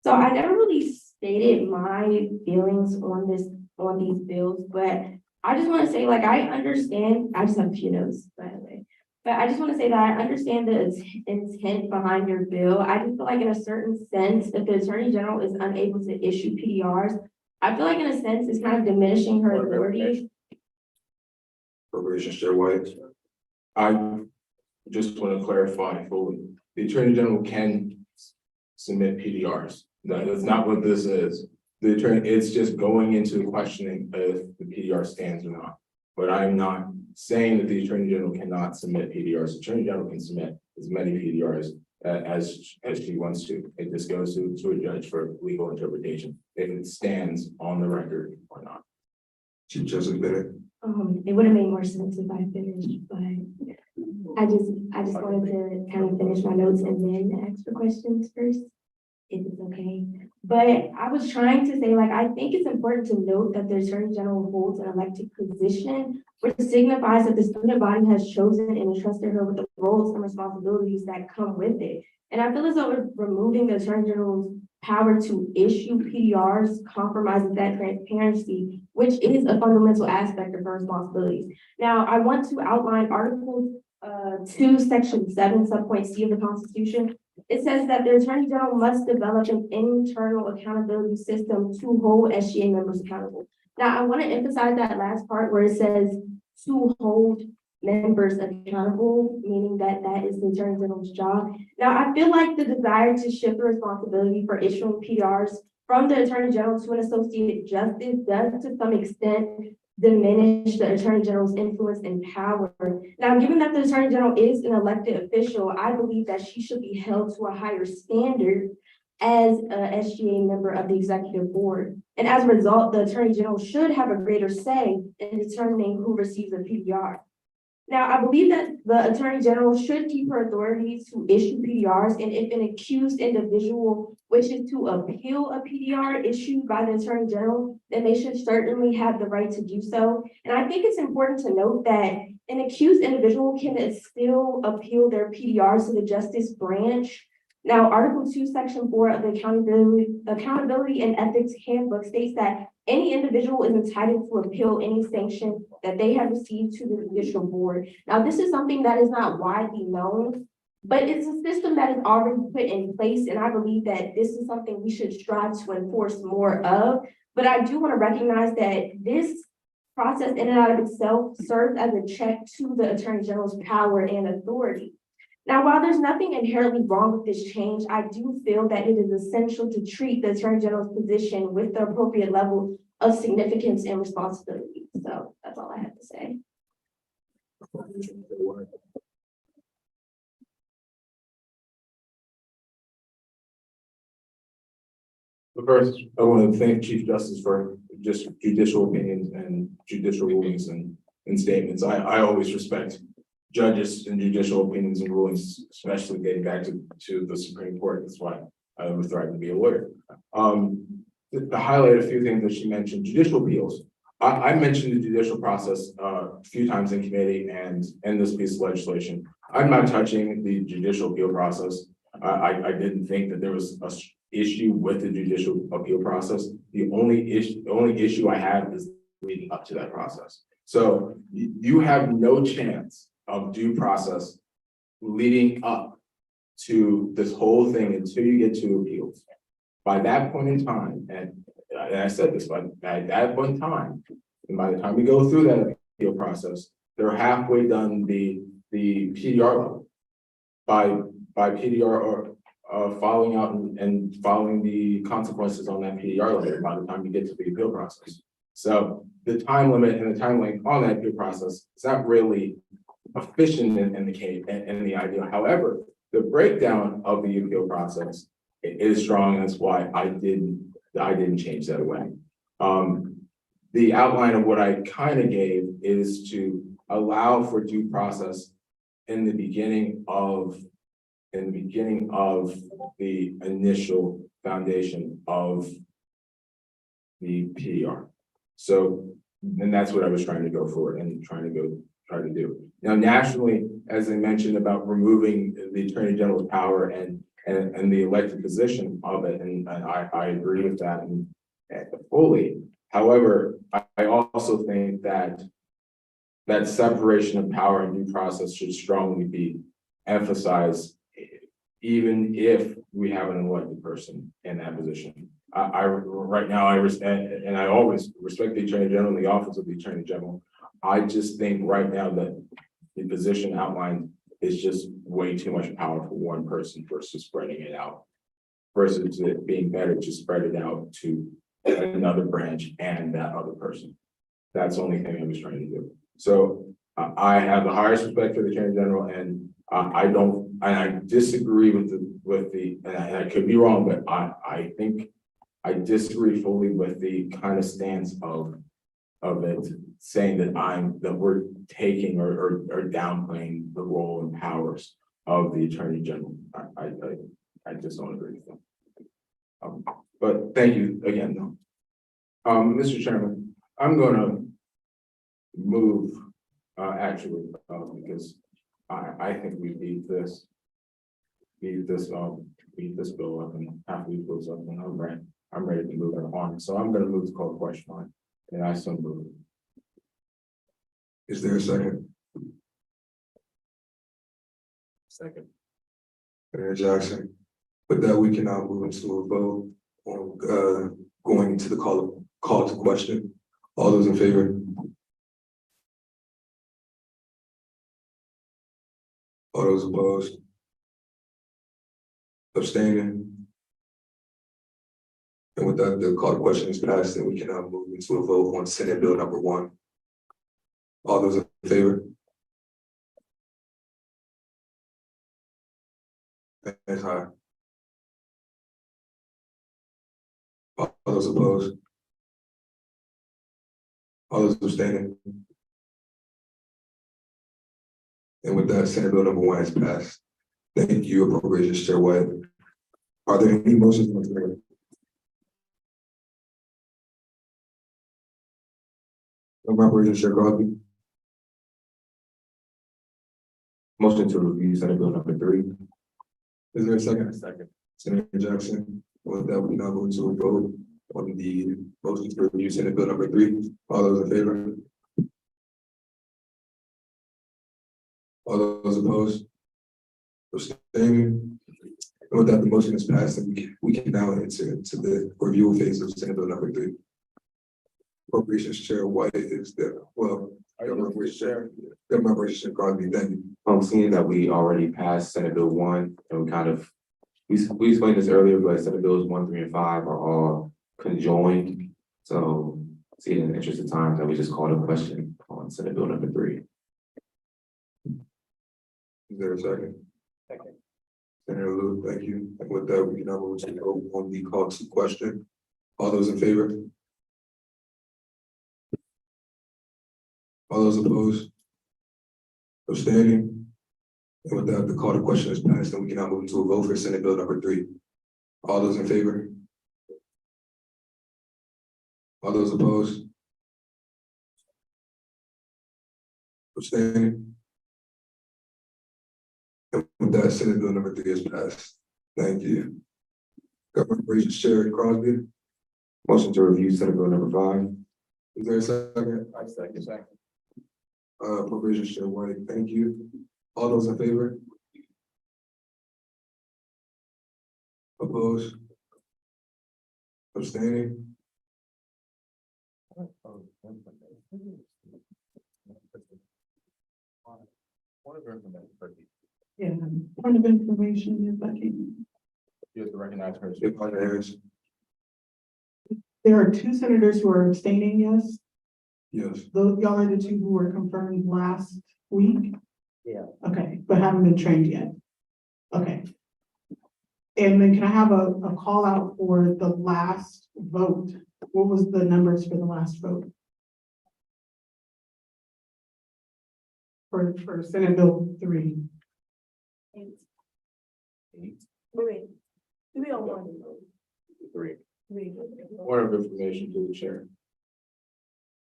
So I never really stated my feelings on these bills, but I just want to say, like, I understand, I just have a few notes, by the way. But I just want to say that I understand the intent behind your bill. I just feel like in a certain sense, if the Attorney General is unable to issue PDRs, I feel like in a sense it's kind of diminishing her authority. Appropriations Chair White. I just want to clarify fully, the Attorney General can submit PDRs. That's not what this is. The attorney, it's just going into questioning if the PDR stands or not. But I'm not saying that the Attorney General cannot submit PDRs. The Attorney General can submit as many PDRs as she wants to. It just goes to a judge for legal interpretation, if it stands on the record or not. Chief Justice Bennett. It would have made more sense if I finished, but I just wanted to kind of finish my notes and then ask for questions first, if it's okay. But I was trying to say, like, I think it's important to note that the Attorney General holds an elected position, which signifies that the student body has chosen and entrusted her with the roles and responsibilities that come with it. And I feel as though removing the Attorney General's power to issue PDRs compromises that transparency, which is a fundamental aspect of her responsibilities. Now, I want to outline Article 2, Section 7, subpoint C of the Constitution. It says that the Attorney General must develop an internal accountability system to hold SGA members accountable. Now, I want to emphasize that last part where it says to hold members accountable, meaning that that is the Attorney General's job. Now, I feel like the desire to shift the responsibility for issuing PDRs from the Attorney General to an associate justice does to some extent diminish the Attorney General's influence and power. Now, given that the Attorney General is an elected official, I believe that she should be held to a higher standard as a SGA member of the executive board. And as a result, the Attorney General should have a greater say in determining who receives a PDR. Now, I believe that the Attorney General should keep her authority to issue PDRs, and if an accused individual wishes to appeal a PDR issued by the Attorney General, then they should certainly have the right to do so. And I think it's important to note that an accused individual can still appeal their PDRs to the Justice Branch. Now, Article 2, Section 4 of the Accountability and Ethics Handbook states that any individual is entitled to appeal any sanction that they have received to the judicial board. Now, this is something that is not widely known, but it's a system that is already put in place, and I believe that this is something we should strive to enforce more of. But I do want to recognize that this process in and out of itself serves as a check to the Attorney General's power and authority. Now, while there's nothing inherently wrong with this change, I do feel that it is essential to treat the Attorney General's position with the appropriate level of significance and responsibility. So that's all I have to say. But first, I want to thank Chief Justice for just judicial opinions and judicial rulings and statements. I always respect judges and judicial opinions and rulings, especially dating back to the Supreme Court. That's why I was thriving to be a lawyer. To highlight a few things that she mentioned, judicial appeals. I mentioned the judicial process a few times in committee and in this piece of legislation. I'm not touching the judicial appeal process. I didn't think that there was a issue with the judicial appeal process. The only issue I have is leading up to that process. So you have no chance of due process leading up to this whole thing until you get to appeals. By that point in time, and I said this, but at that point in time, and by the time we go through that appeal process, they're halfway done the PDR level. By PDR or following out and following the consequences on that PDR level by the time you get to the appeal process. So the time limit and the time length on that appeal process is not really efficient in the case and the idea. However, the breakdown of the appeal process it is strong, that's why I didn't change that away. The outline of what I kind of gave is to allow for due process in the beginning of the initial foundation of the PDR. So, and that's what I was trying to go for and try to do. Now, nationally, as I mentioned about removing the Attorney General's power and the elected position of it, and I agree with that and fully. However, I also think that separation of power and due process should strongly be emphasized, even if we have an elected person in that position. Right now, and I always respect the Attorney General and the office of the Attorney General. I just think right now that the position outlined is just way too much power for one person versus spreading it out. Versus it being better to spread it out to another branch and that other person. That's the only thing I was trying to do. So I have the highest respect for the Attorney General, and I disagree with the, and I could be wrong, but I think I disagree fully with the kind of stance of it, saying that we're taking or downplaying the role and powers of the Attorney General. I just don't agree with them. But thank you again, though. Mr. Chairman, I'm gonna move, actually, because I think we beat this bill up and half these bills up, and I'm ready to move it on. So I'm gonna move to call the question on, and I so move. Is there a second? Second. Mayor Jackson. With that, we can now move into a vote on going to the call to question. All those in favor? All those opposed? Abstaining? And with that, the call to question is passed, and we can now move into a vote on Senate Bill number 1. All those in favor? That's high. All those opposed? All those abstaining? And with that, Senate Bill number 1 is passed. Thank you, Appropriations Chair White. Are there any motions on the table? Appropriations Chair Crosby. Motion to review Senate Bill number 3. Is there a second? Second. Senator Jackson. With that, we now go to a vote on the motion to review Senate Bill number 3. All those in favor? All those opposed? Abstaining? And with that, the motion is passed, and we can now enter into the review phase of Senate Bill number 3. Appropriations Chair White is there. Well, Appropriations Chair Crosby, thank you. Seeing that we already passed Senate Bill 1, and we explained this earlier, but Senate Bills 1, 3, and 5 are all conjoined. So, see, in the interest of time, that we just called a question on Senate Bill number 3. Is there a second? Second. Senator Lou, thank you. And with that, we can now move to the vote on the call to question. All those in favor? All those opposed? Abstaining? And with that, the call to question is passed, and we can now move to a vote for Senate Bill number 3. All those in favor? All those opposed? Abstaining? And with that, Senate Bill number 3 is passed. Thank you. Government Operations Chair Crosby. Motion to review Senate Bill number 5. Is there a second? I second. Appropriations Chair White, thank you. All those in favor? Opposed? Abstaining? Yeah, point of information, if I can. You have to recognize her. Yolanda Harris. There are 2 senators who are abstaining, yes. Yes. Those, y'all are the 2 who were confirmed last week? Yeah. Okay, but haven't been trained yet. Okay. And then can I have a call out for the last vote? What was the numbers for the last vote? For Senate Bill 3. Wait, we don't want to know. Three. Three. Order of information to the chair.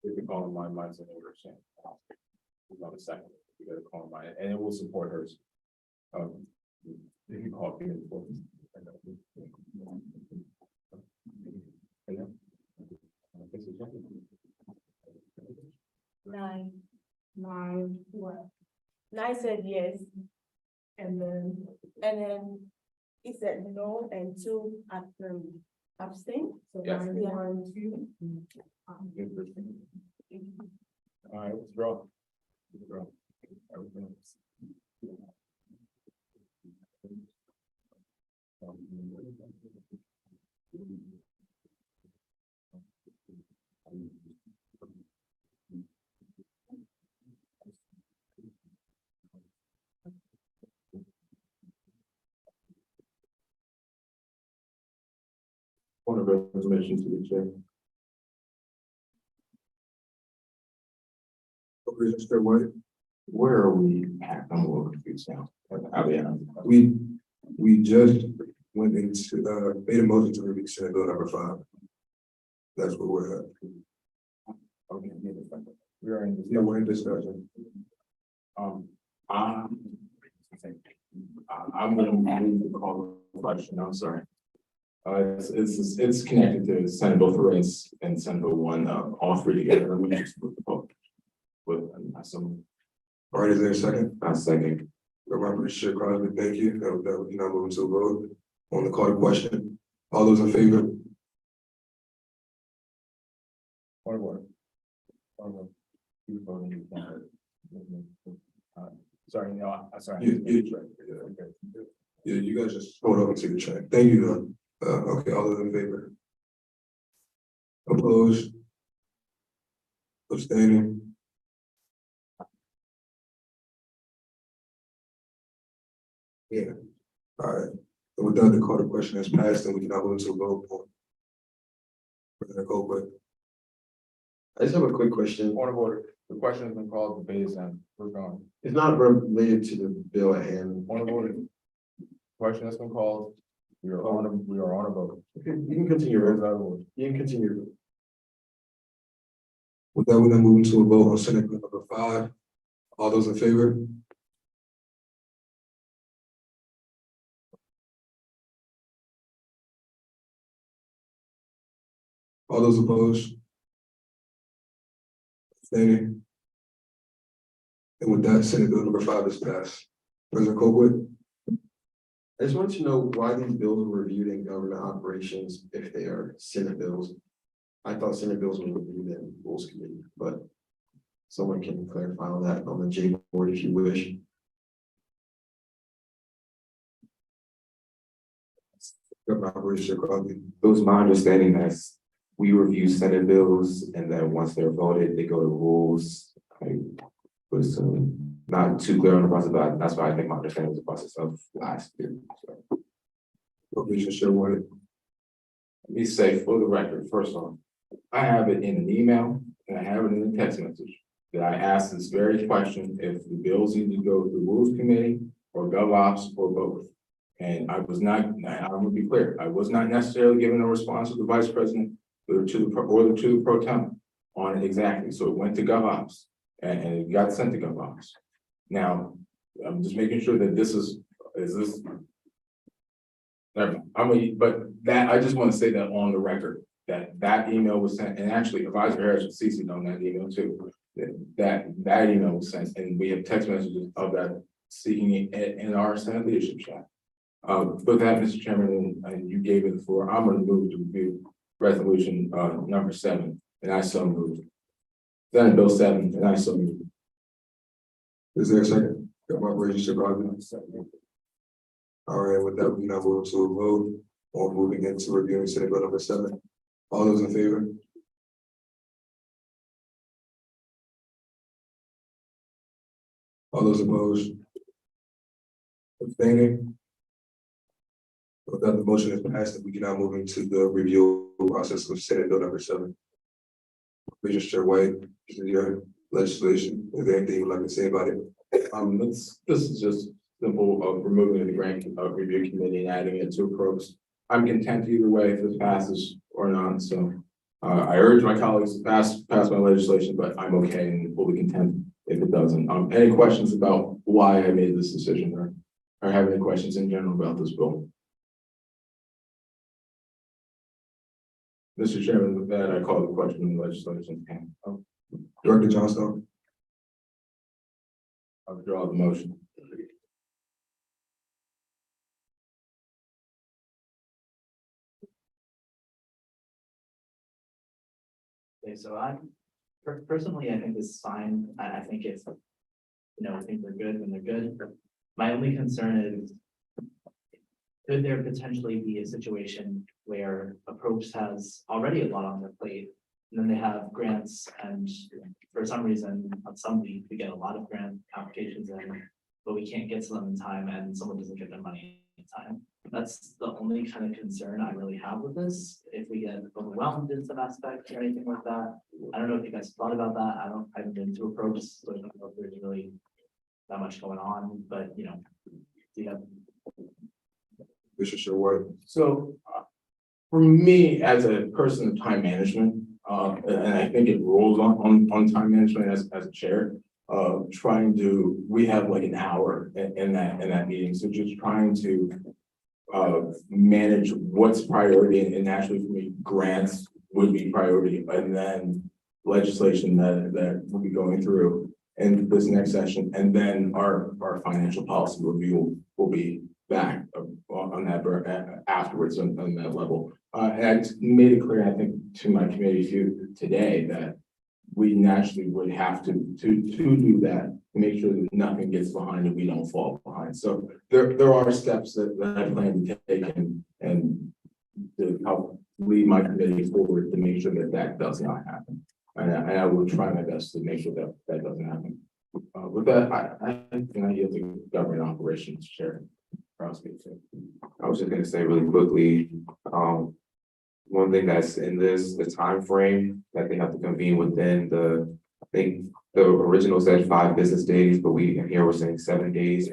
You can call in mine's in order, so. On a second, you gotta call mine, and it will support hers. You can call it. Nine. What? Nine said yes. And then he said no, and two abstain. So Yes. nine, one, two. All right, withdraw. Withdraw. Everything else. Order of information to the chair. Mr. White, Where are we at? I'm a little confused now. I'll be honest. we just went into, made a motion to release Senate Bill number 5. That's where we're at. Okay, we are in. Yeah, we're in discussion. I'm gonna move the call question, I'm sorry. It's connected to Senate Bill 3 and Senate Bill 1, all three together. We just move the vote. With some. All right, is there a second? I second. Representative Crosby, thank you. That we now moving to a vote on the call to question. All those in favor? Point of order. You voting, you can't. Sorry, no, I'm sorry. Yeah, you guys just hold on to the track. Thank you, though. Okay, all those in favor? Opposed? Abstaining? Yeah, all right. So with that, the call to question has passed, and we can now move into a vote on President Colquitt. I just have a quick question. Point of order. The question has been called, debate is on. We're going. It's not related to the bill at hand. Point of order. Question has been called. We are on a vote. Okay, you can continue. You can continue. With that, we now move into a vote on Senate Bill number 5. All those in favor? All those opposed? Abstaining? And with that, Senate Bill number 5 is passed. President Colquitt? I just wanted to know why these bills were reviewed in government operations if they are Senate bills. I thought Senate bills were reviewed in Rules Committee, but someone can clarify on that on the J board if you wish. Government Operations Crosby. It was my understanding that we review Senate bills and then once they're voted, they go to rules. I was not too clear on the process, but that's why I think my understanding was the process of last year. So. Let me say for the record, first off, I have it in an email and I have it in a text message that I asked this very question if the bills either go through Rules Committee or GovOps or both. And I was not, I'm gonna be clear, I was not necessarily given a response to the Vice President or to the Pro Tem on it exactly. So it went to GovOps and it got sent to GovOps. Now, I'm just making sure that this is this? But that, I just want to say that on the record, that email was sent, and actually Advisor Harris was CC'd on that email too. That email was sent, and we have text messages of that seeking it in our Senate leadership chat. With that, Mr. Chairman, and you gave it the floor, I'm going to move to review resolution number 7, and I so moved. Senate Bill 7, and I so moved. Is there a second? Government Operations Crosby. All right, with that, we now move to a vote on moving into reviewing Senate Bill number 7. All those in favor? All those opposed? Abstaining? With that, the motion is passed, and we can now move into the review process of Senate Bill number 7. Mr. White, this is your legislation. Is there anything you'd like to say about it? This is just simple of removing the grant review committee and adding it to approach. I'm content either way if this passes or not, so. I urge my colleagues to pass my legislation, but I'm okay and will be content if it doesn't. Any questions about why I made this decision or have any questions in general about this bill? Mr. Chairman, with that, I call the question on the legislation. Director Johnstone? I withdraw the motion. Okay, so personally, I think this is fine. I think it's, I think they're good when they're good. My only concern is, could there potentially be a situation where Approach has already a lot on their plate, and then they have grants, and for some reason, on some week, we get a lot of grant applications in, but we can't get to them in time, and someone doesn't get their money in time. That's the only kind of concern I really have with this. If we get overwhelmed in some aspect or anything like that, I don't know if you guys thought about that. I haven't been to Approach, so I don't know if there's really that much going on, but do you have? Mr. White? So for me, as a person of time management, and I think it rolls on time management as a chair, we have like an hour in that meeting. So just trying to manage what's priority, and naturally for me, grants would be priority, and then legislation that we'll be going through in this next session, and then our financial policy review will be back on that afterwards on that level. And I made it clear, I think, to my committee today that we naturally would have to do that, to make sure that nothing gets behind and we don't fall behind. So there are steps that I plan to take and to help lead my committee forward to make sure that does not happen. And I will try my best to make sure that doesn't happen. With that, I think I yield to government operations chair. I was just gonna say really quickly, one thing that's in this, the time frame that they have to convene within I think the original said 5 business days, but here we're saying 7 days.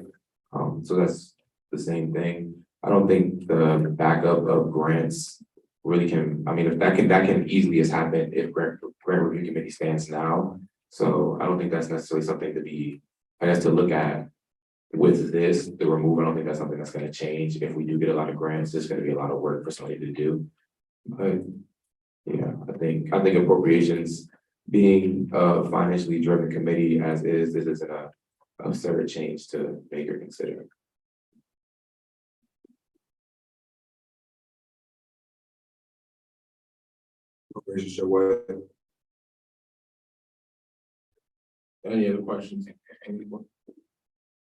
So that's the same thing. I don't think the backup of grants really can, I mean, if that can easily as happen if grant review committee stands now. So I don't think that's necessarily something to be, I guess, to look at. With this, the removal, I don't think that's something that's gonna change. If we do get a lot of grants, there's gonna be a lot of work for somebody to do. But yeah, I think appropriations being a financially driven committee as is, this isn't a absurd change to make or consider. Mr. White? Any other questions? Anyone?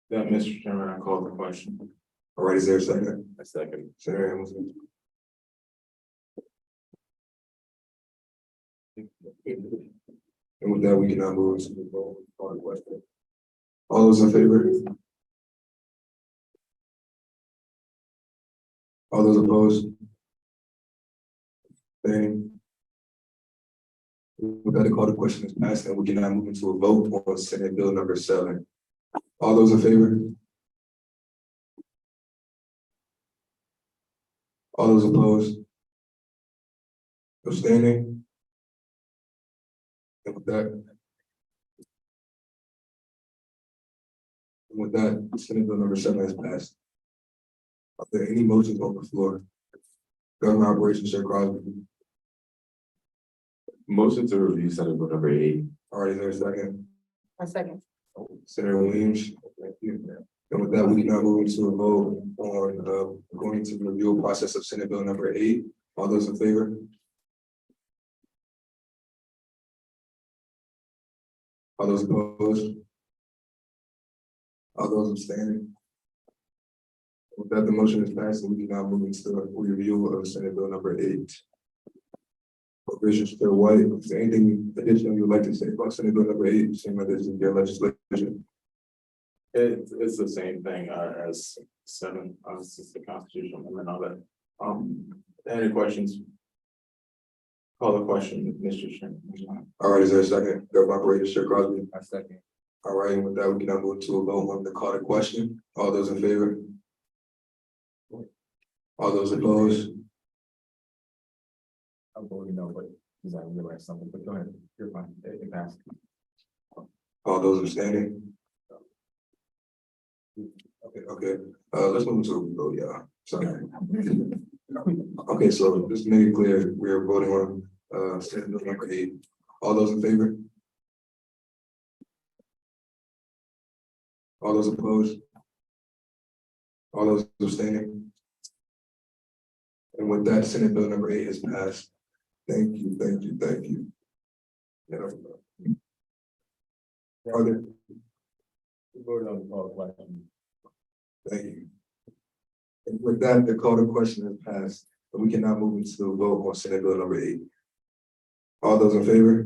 That, Mr. Chairman, I call the question. All right, is there a second? A second. Senator Hamilton? And with that, we can now move into the vote on the question. All those in favor? All those opposed? Abstaining? With that, I call the question is passed, and we can now move into a vote on Senate Bill number 7. All those in favor? All those opposed? Abstaining? And with that, Senate Bill number 7 has passed. Are there any motions on the floor? Government Operations Chair Crosby. Motion to review Senate Bill number 8. All right, is there a second? A second. Senator Williams. Thank you. And with that, we can now move into a vote on going to the review process of Senate Bill number 8. All those in favor? All those opposed? All those abstaining? With that, the motion is passed, and we can now move into a review of Senate Bill number 8. Appropriations Chair White, is there anything additional you would like to say about Senate Bill number 8, seeing that this is your legislation? It's the same thing, as seven, it's the constitutional amendment of it. Any questions? Call the question, Mr. Chairman. All right, is there a second? Government Operator Chair Crosby. I second. All right, and with that, we can now move to a vote on the call to question. All those in favor? All those opposed? I'm voting no, but because I realized something, but go ahead, you're fine, it passed. All those abstaining? Okay, let's move to a vote, yeah, sorry. Okay, so just to make it clear, we are voting on, Senate Bill number 8. All those in favor? All those opposed? All those abstaining? And with that, Senate Bill number 8 has passed. Thank you, thank you, thank you. Yeah. Are there? We voted on the call to question. Thank you. And with that, the call to question has passed, and we can now move into the vote on Senate Bill number 8. All those in favor?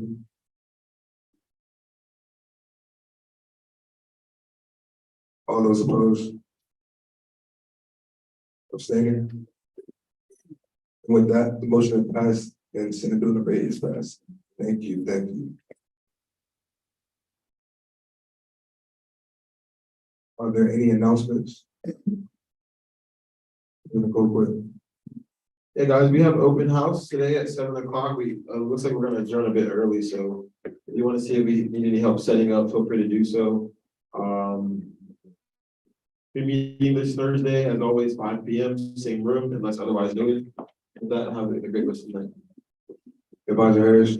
All those opposed? Abstaining? And with that, the motion has passed and Senate Bill number 8 is passed. Thank you, thank you. Are there any announcements? Go quick. Hey guys, we have open house today at 7 o'clock. We, looks like we're gonna adjourn a bit early, so if you want to see if we need any help setting up, feel free to do so. We're meeting this Thursday, as always, 5 p.m., same room, unless otherwise noted. With that, have a great rest of the night. Advisor Harris.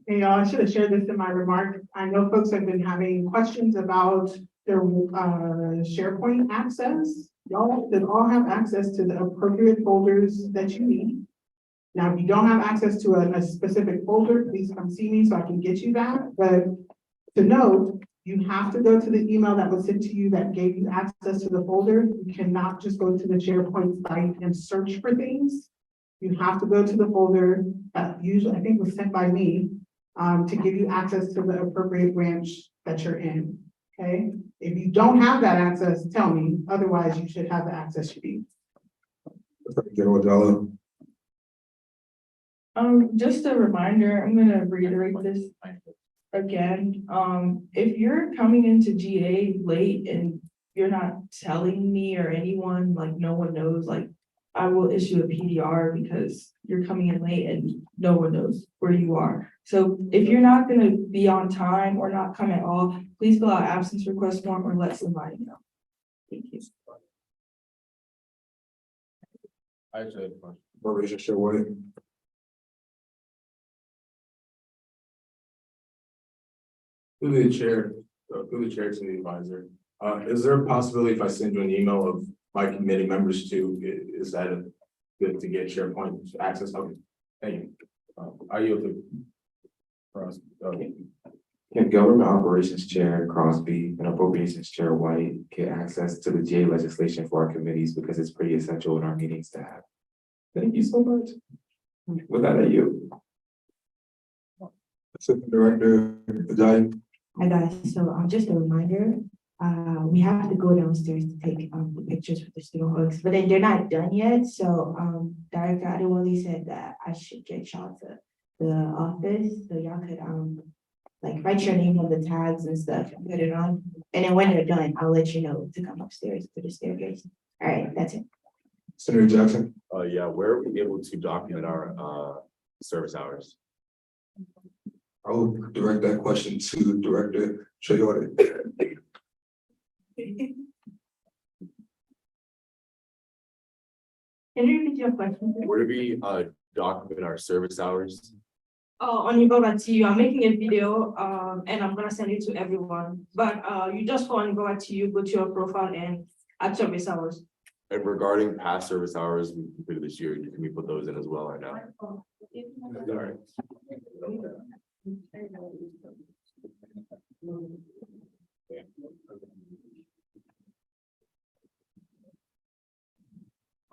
Hey, y'all, I should have shared this in my remarks. I know folks have been having questions about their SharePoint access. Y'all should all have access to the appropriate folders that you need. Now, if you don't have access to a specific folder, please come see me so I can get you that. But to note, you have to go to the email that was sent to you that gave you access to the folder. You cannot just go to the SharePoint site and search for things. You have to go to the folder that usually, I think, was sent by me to give you access to the appropriate branch that you're in, okay? If you don't have that access, tell me, otherwise you should have the access you need. General Jallo. Just a reminder, I'm gonna reiterate this again. If you're coming into GA late and you're not telling me or anyone, like no one knows, like I will issue a PDR because you're coming in late and no one knows where you are. So if you're not gonna be on time or not come at all, please fill out absence request form or let somebody know. Thank you. I actually have a question. Mauricio Sherwood. Through the chair to the advisor, is there a possibility if I send you an email of my committee members too, is that good to get SharePoint access? Okay, thank you. Are you okay? Can Government Operations Chair Crosby and Appropriations Chair White get access to the GA legislation for our committees because it's pretty essential in our meetings to have? Thank you so much. With that, at you. Assistant Director Ajayi. Hi guys, so just a reminder, we have to go downstairs to take the pictures with the student books, but then they're not done yet. So Director Adewale said that I should get y'all to the office, so y'all could like write your name on the tags and stuff and put it on. And then when they're done, I'll let you know to come upstairs to the staircase. All right, that's it. Senator Jackson. Yeah, where are we able to document our service hours? I will direct that question to Director Traore. Can you repeat your question? Where do we document our service hours? Oh, on Yoga to you, I'm making a video, and I'm gonna send it to everyone, but, you just go on Yoga to you, go to your profile and at service hours. And regarding past service hours we completed this year, can we put those in as well or no?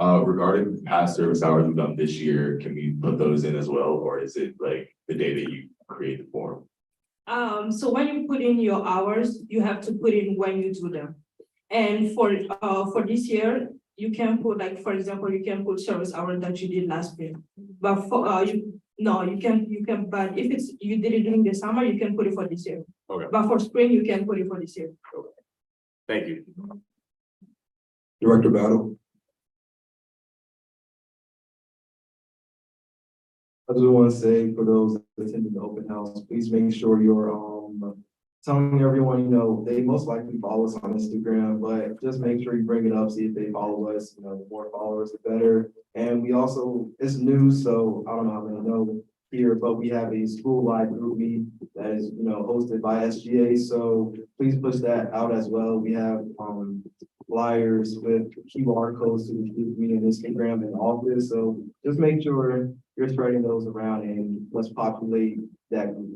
All right. Regarding past service hours we've done this year, can we put those in as well, or is it like the day that you create the form? So when you put in your hours, you have to put in when you do them. And for this year, you can put, like, for example, you can put service hours that you did last year. But for, you can, but if it's, you did it during the summer, you can put it for this year. Okay. But for spring, you can put it for this year. Thank you. Director Battle. I just want to say for those attending the open house, please make sure you're telling everyone, you know, they most likely follow us on Instagram, but just make sure you bring it up, see if they follow us, you know, the more followers, the better. And we also, it's new, so I don't know how many know here, but we have a school-wide group meet that is, you know, hosted by SGA, so please push that out as well. We have flyers with QR codes to the group meeting, Instagram and all this, so just make sure you're spreading those around and let's populate that group.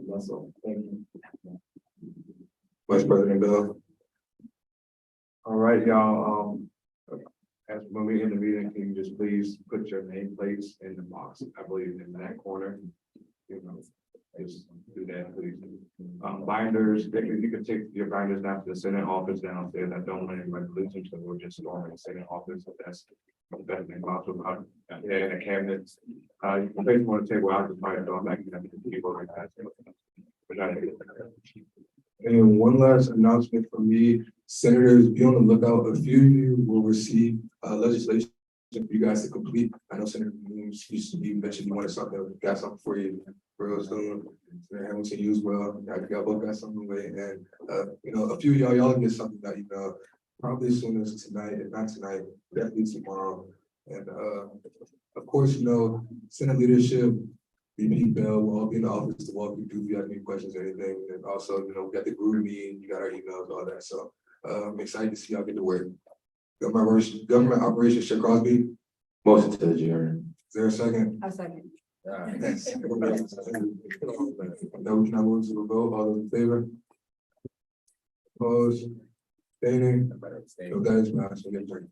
That's all. Thank you. Vice President Bell. All right, y'all, as when we end the meeting, can you just please put your nameplates in the box, I believe in that corner? You know, just do that, please. Binders, you can take your binders down to the Senate office downstairs. I don't want any resolutions, so we're just storming the Senate office, so that's better than also, yeah, in the cabinets. You can place them on the table, I'll just probably throw them back in the people like that. But I- And one last announcement from me, senators, be on the lookout. A few of you will receive legislation for you guys to complete. I know Senator Williams used to be mentioned, you wanted something, got something for you real soon. Senator Hamilton, you as well. I think y'all both got something away, and you know, a few of y'all get something that, you know, probably as soon as tonight, if not tonight, definitely tomorrow. And of course, you know, Senate leadership, VP Bell will all be in the office to walk you through if you have any questions or anything. And also, you know, we got the group meeting, you got our emails, all that. So I'm excited to see y'all get to work. Government operations, Chair Crosby. Motion to adjourn. Is there a second? A second. Thanks. Now we can move to a vote. All those in favor? Opposed? Abstaining? No, that is not. So get adjourned.